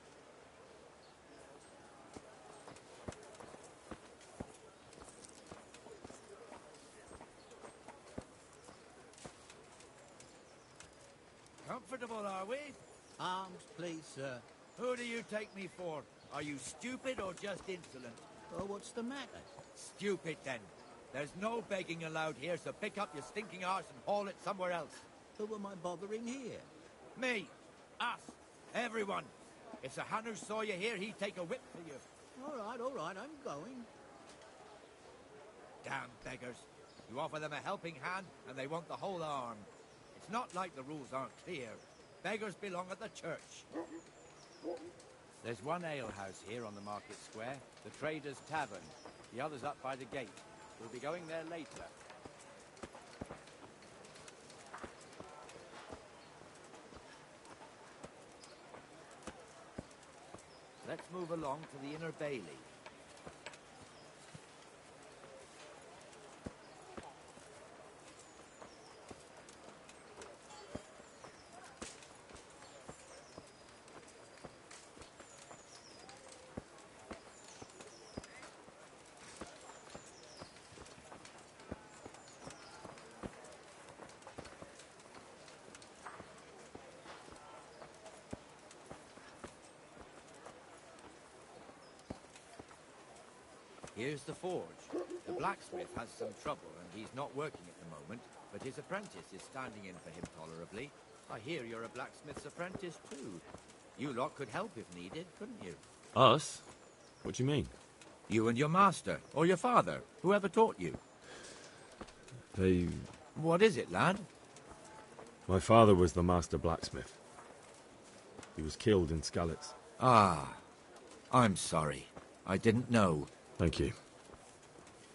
Comfortable, are we? Arms, please, sir. Who do you take me for? Are you stupid or just insolent? Oh, what's the matter? Stupid, then. There's no begging allowed here, so pick up your stinking arse and haul it somewhere else. Who am I bothering here? Me. Us. Everyone. If Sir Hanush saw you here, he'd take a whip for you. All right, I'm going. Damn beggars. You offer them a helping hand, and they want the whole arm. It's not like the rules aren't clear. Beggars belong at the church. There's one alehouse here on the market square, the Trader's Tavern. The other's up by the gate. We'll be going there later. Let's move along to the Inner Bailey. Here's the forge. The blacksmith has some trouble and he's not working at the moment, but his apprentice is standing in for him tolerably. I hear you're a blacksmith's apprentice too. You lot could help if needed, couldn't you? Us? What do you mean? You and your master, or your father, whoever taught you. They... What is it, lad? My father was the master blacksmith. He was killed in Skalitz. Ah, I'm sorry. I didn't know. Thank you.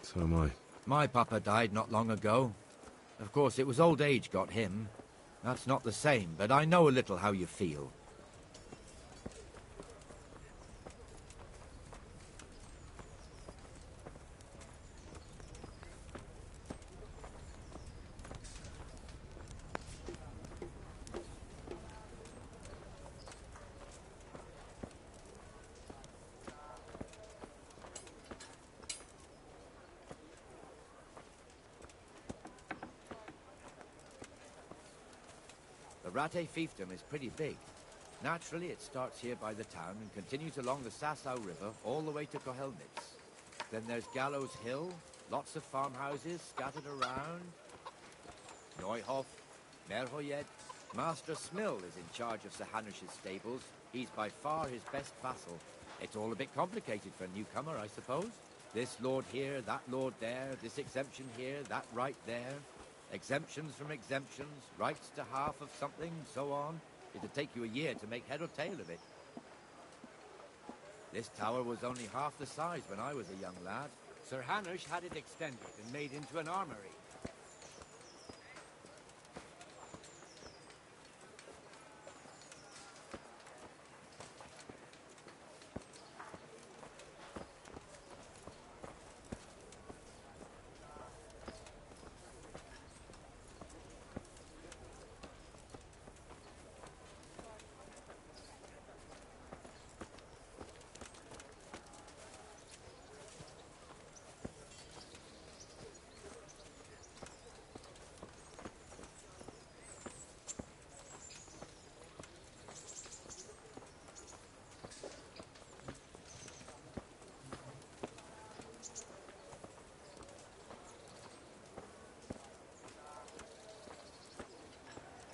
So am I. My papa died not long ago. Of course, it was old age got him. That's not the same, but I know a little how you feel. The Rattay fiefdom is pretty big. Naturally, it starts here by the town and continues along the Sasau River all the way to Kohelnitz. Then there's Gallows Hill, lots of farmhouses scattered around. Neuhof, Merhoyed. Master Smill is in charge of Sir Hanush's stables. He's by far his best vassal. It's all a bit complicated for a newcomer, I suppose. This lord here, that lord there, this exemption here, that right there. Exemptions from exemptions, rights to half of something, so on. It'd take you a year to make head or tail of it. This tower was only half the size when I was a young lad. Sir Hanush had it extended and made into an armory.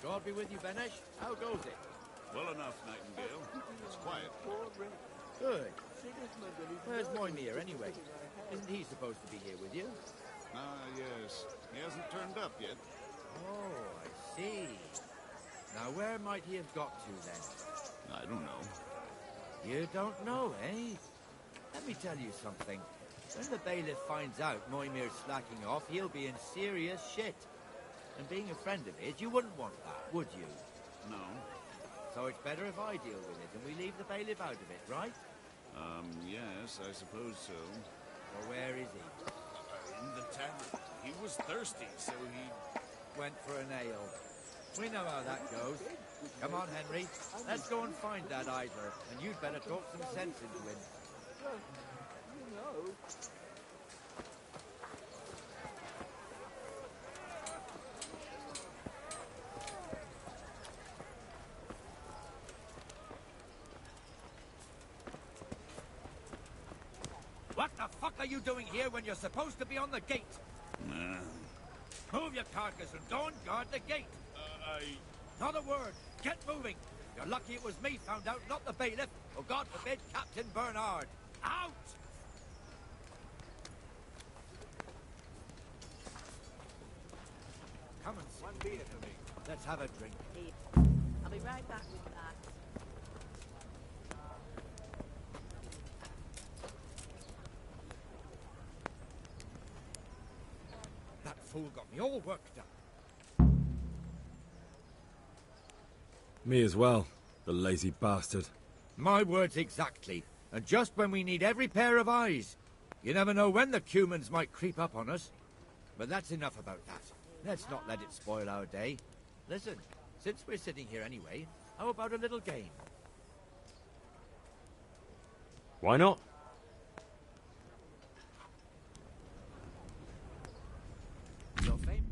God be with you, Benesh. How goes it? Well enough, Nightingale. It's quiet. Good. Where's Moimir, anyway? Isn't he supposed to be here with you? Ah, yes. He hasn't turned up yet. Oh, I see. Now, where might he have got to, then? I don't know. You don't know, eh? Let me tell you something. When the bailiff finds out Moimir's slacking off, he'll be in serious shit. And being a friend of his, you wouldn't want that, would you? No. So it's better if I deal with it and we leave the bailiff out of it, right? Yes, I suppose so. Well, where is he? In the tavern. He was thirsty, so he... went for an ale. We know how that goes. Come on, Henry. Let's go and find that idler, and you'd better talk some sense into him. You know. fuck are you doing here when you're supposed to be on the gate? Move your carcass and go and guard the gate. Not a word. Get moving. You're lucky it was me found out, not the bailiff, or God forbid, Captain Bernard. Out! Come and sit. One beer for me. Let's have a drink. I'll be right back with that. That fool got me all worked up. Me as well, the lazy bastard. My words exactly. And just when we need every pair of eyes. You never know when the Cumans might creep up on us. But that's enough about that. Let's not let it spoil our day. Listen, since we're sitting here anyway, how about a little game? Why not? Your fame?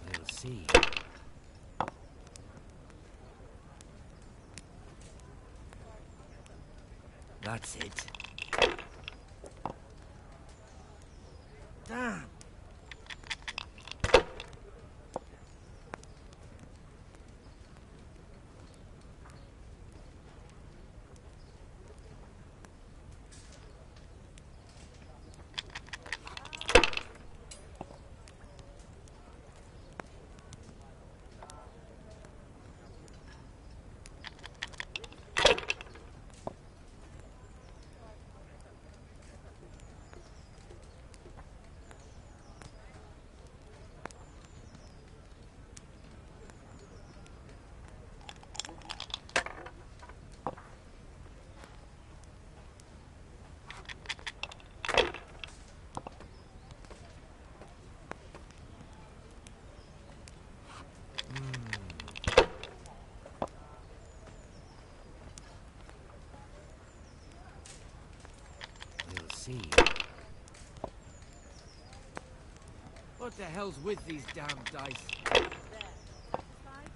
We'll see. That's it. Damn. We'll see. What the hell's with these damn dice? There. Satisfied?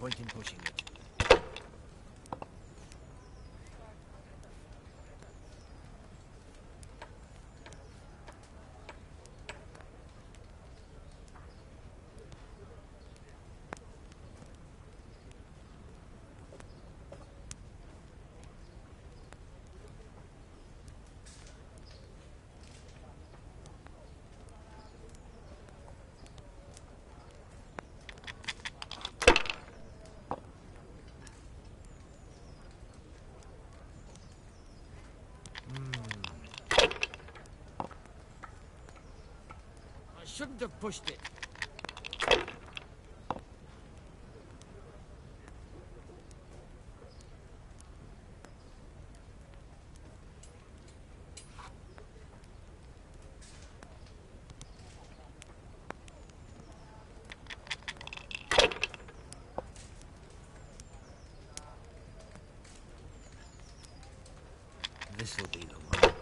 point in pushing it. I shouldn't have pushed it. This'll be the one.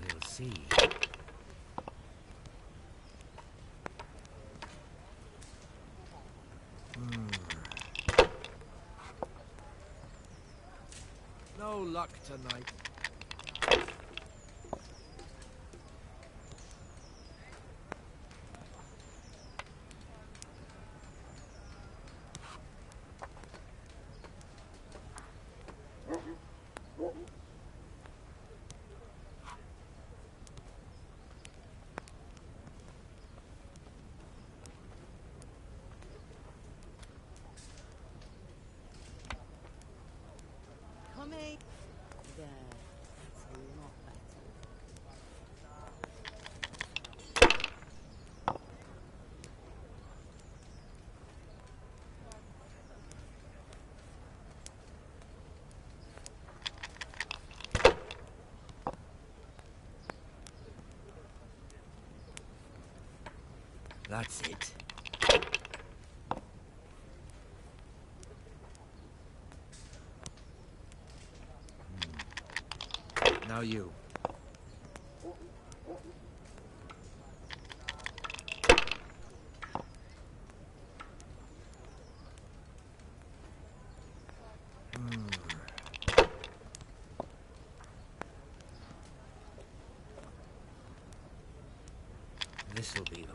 We'll see. No luck tonight. Coming. There. That's a lot better. That's it. Now you. This'll be the one.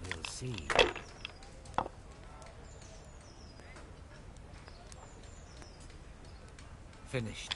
We'll see. Finished.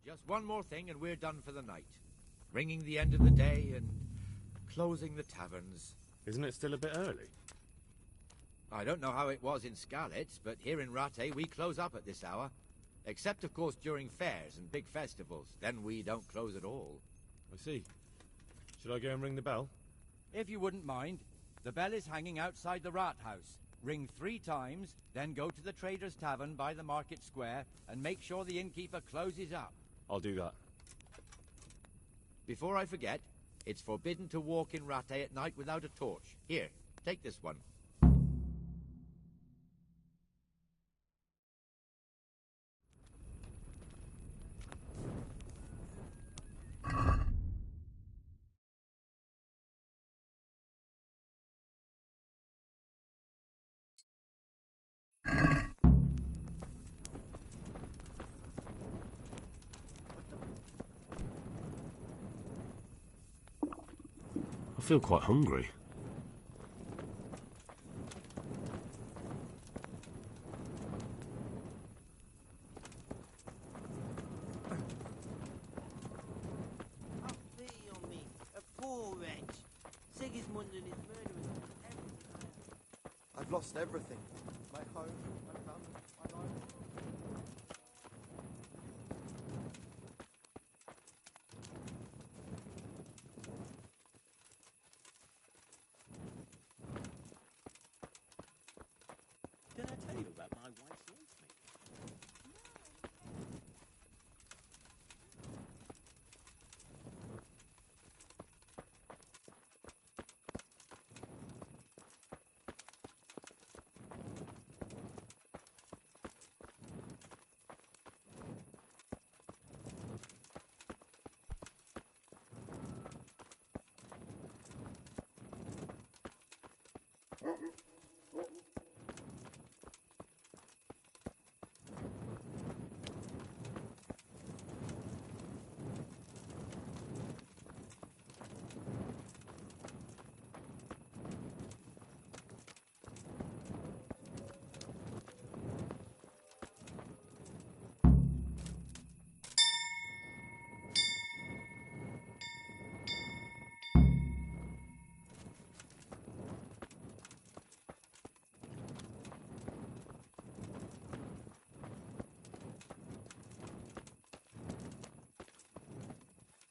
Just one more thing and we're done for the night. Ringing the end of the day and closing the taverns. Isn't it still a bit early? I don't know how it was in Skalitz, but here in Rattay we close up at this hour. Except, of course, during fairs and big festivals. Then we don't close at all. I see. Should I go and ring the bell? If you wouldn't mind, the bell is hanging outside the Rat House. Ring 3 times, then go to the Trader's Tavern by the Market Square and make sure the innkeeper closes up. I'll do that. Before I forget, it's forbidden to walk in Rattay at night without a torch. Here, take this one. I feel quite hungry. Have pity on me, a poor wretch. Sigismund and his murderers took everything I had. I've lost everything. My home, my family, my life. Did I tell you about my wife's lunch mate?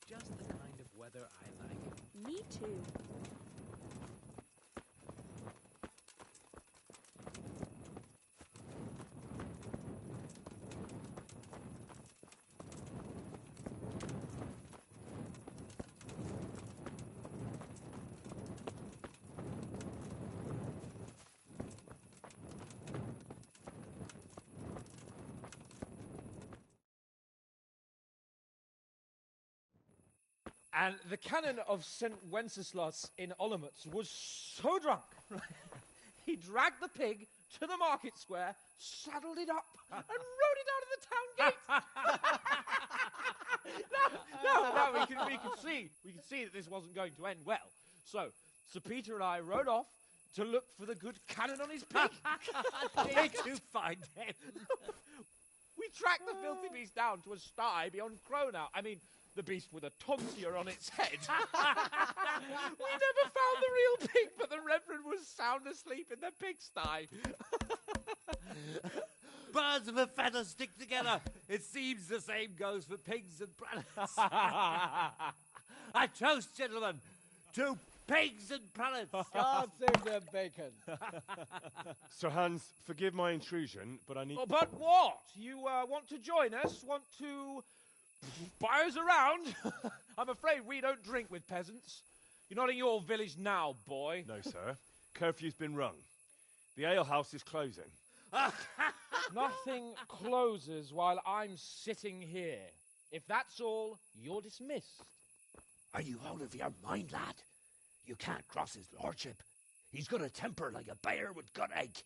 Just the kind of weather I like. Me too. And the canon of St. Wenceslas in Olomouc was so drunk, he dragged the pig to the market square, saddled it up, and rode it out of the town gate. No, we could see that this wasn't going to end well. So, Sir Peter and I rode off to look for the good canon on his pig. Did you find him? We tracked the filthy beast down to a sty beyond Cronau. I mean, the beast with a tonsure on its head. We never found the real pig, but the Reverend was sound asleep in the pigsty. Birds of a feather stick together. It seems the same goes for pigs and planets. I toast, gentlemen, to pigs and planets. God save the bacon. Sir Hans, forgive my intrusion, but I need... Oh, but what? You want to join us? Want to buy us around? I'm afraid we don't drink with peasants. You're not in your village now, boy. No, sir. Curfew's been rung. The alehouse is closing. Nothing closes while I'm sitting here. If that's all, you're dismissed. Are you out of your mind, lad? You can't cross his lordship. He's got a temper like a bear with gut ache.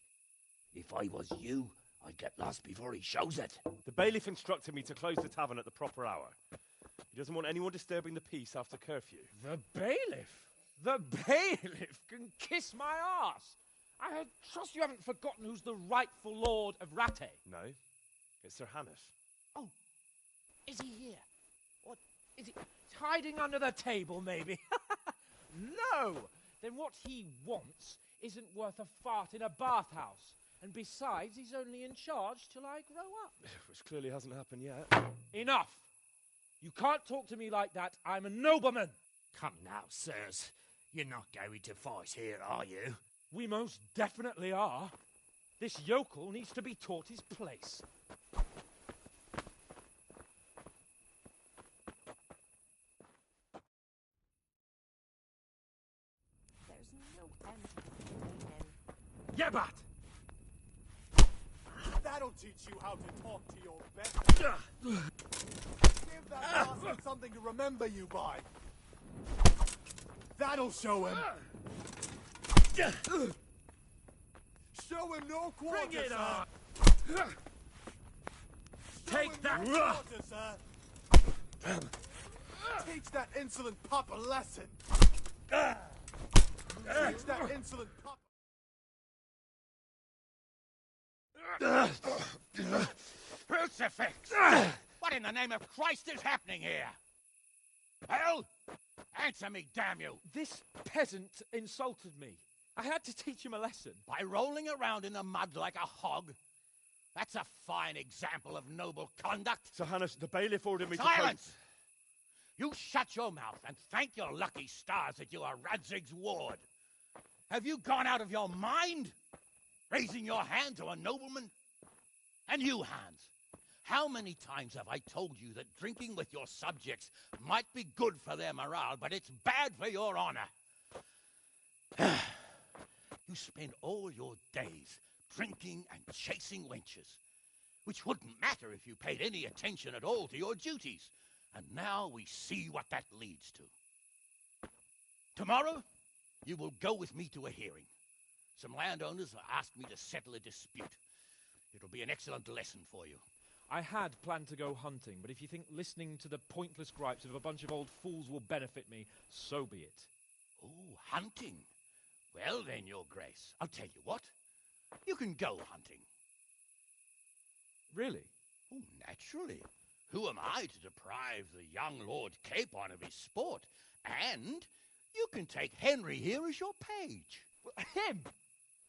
If I was you, I'd get lost before he shows it. The bailiff instructed me to close the tavern at the proper hour. He doesn't want anyone disturbing the peace after curfew. The bailiff? The bailiff can kiss my arse. I trust you haven't forgotten who's the rightful lord of Rattay. No, it's Sir Hannes. Oh, is he here? What, is he hiding under the table, maybe? No! Then what he wants isn't worth a fart in a bathhouse. And besides, he's only in charge till I grow up. Which clearly hasn't happened yet. Enough! You can't talk to me like that. I'm a nobleman. Come now, sirs. You're not going to fight here, are you? We most definitely are. This yokel needs to be taught his place. There's no end to complaining. Yebat! That'll teach you how to talk to your better. Give that bastard something to remember you by. That'll show him. Show him no quarter, Bring it sir. on! Show Take him that! no quarter, sir. Teach that insolent pup a lesson. Teach that insolent pup. Crucifix! What in the name of Christ is happening here? Hell? Answer me, damn you! This peasant insulted me. I had to teach him a lesson. By rolling around in the mud like a hog? That's a fine example of noble conduct. Sir Hanush, the bailiff ordered me Silence! You shut your mouth and thank your lucky stars that you are Radzig's ward. Have you gone out of your mind? Raising your hand to a nobleman? And you, Hans, how many times have I told you that drinking with your subjects might be good for their morale, but it's bad for your honor? You spend all your days drinking and chasing wenches, which wouldn't matter if you paid any attention at all to your duties. And now we see what that leads to. Tomorrow, you will go with me to a hearing. Some landowners have asked me to settle a dispute. It'll be an excellent lesson for you. I had planned to go hunting, but if you think listening to the pointless gripes of a bunch of old fools will benefit me, so be it. Oh, hunting? Well then, Your Grace, I'll tell you what. You can go hunting. Really? Oh, naturally. Who am I to deprive the young Lord Capon of his sport? And you can take Henry here as your page. Him?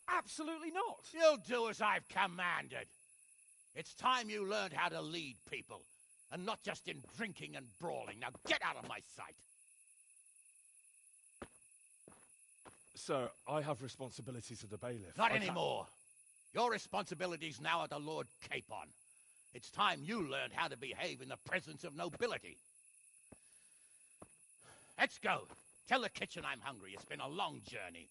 Absolutely not. You'll do as I've commanded. It's time you learned how to lead people, and not just in drinking and brawling. Now get out of my sight. Sir, I have responsibilities of the bailiff. Not anymore. Your responsibilities now are the Lord Capon. It's time you learned how to behave in the presence of nobility. Let's go. Tell the kitchen I'm hungry. It's been a long journey.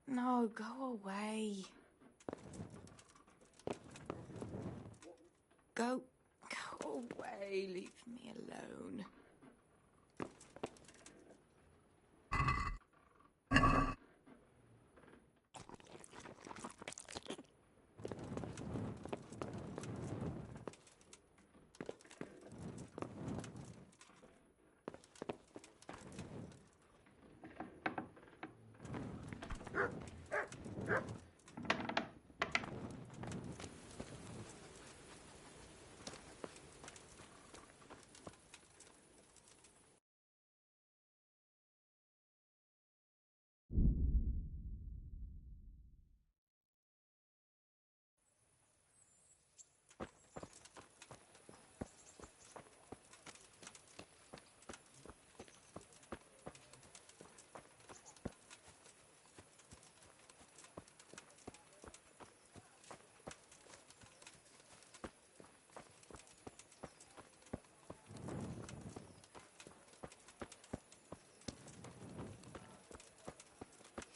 No, go away. Go away. Leave me alone.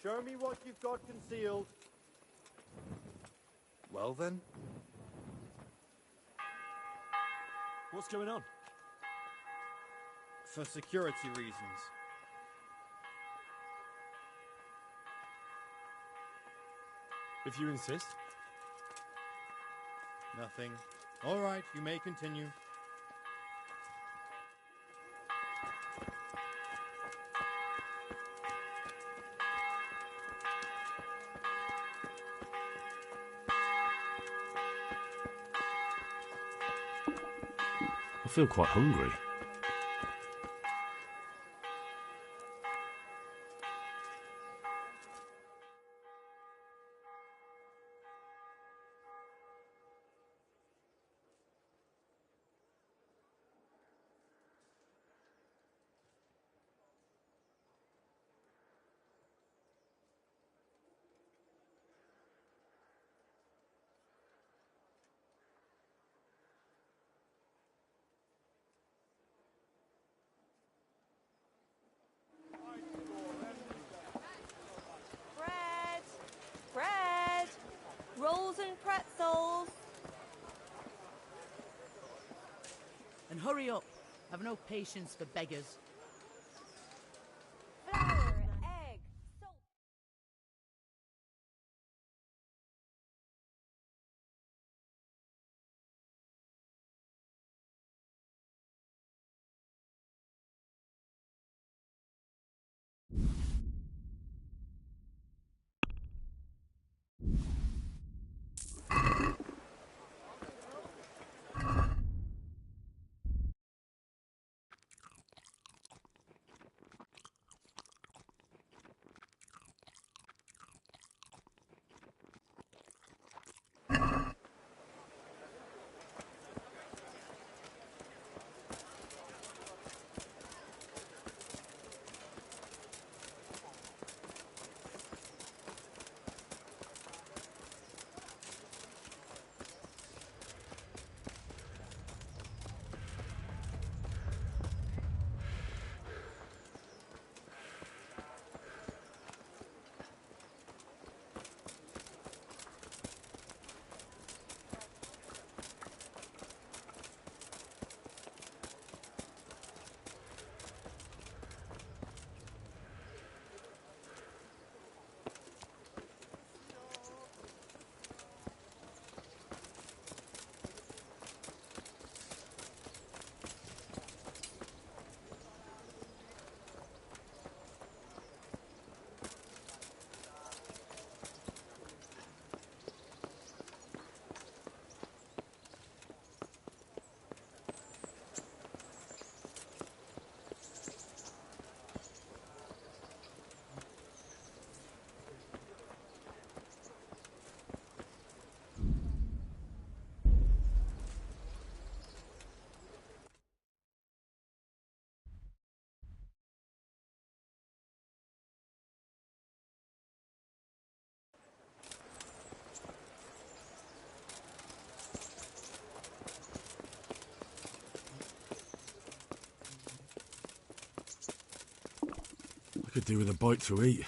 Show me what you've got concealed. Well then? What's going on? For security reasons. If you insist. Nothing. All right, you may continue. I feel quite hungry. Bread! Rolls and pretzels! And hurry up. I've no patience for beggars. Flour, egg, salt. I could do with a bite to eat.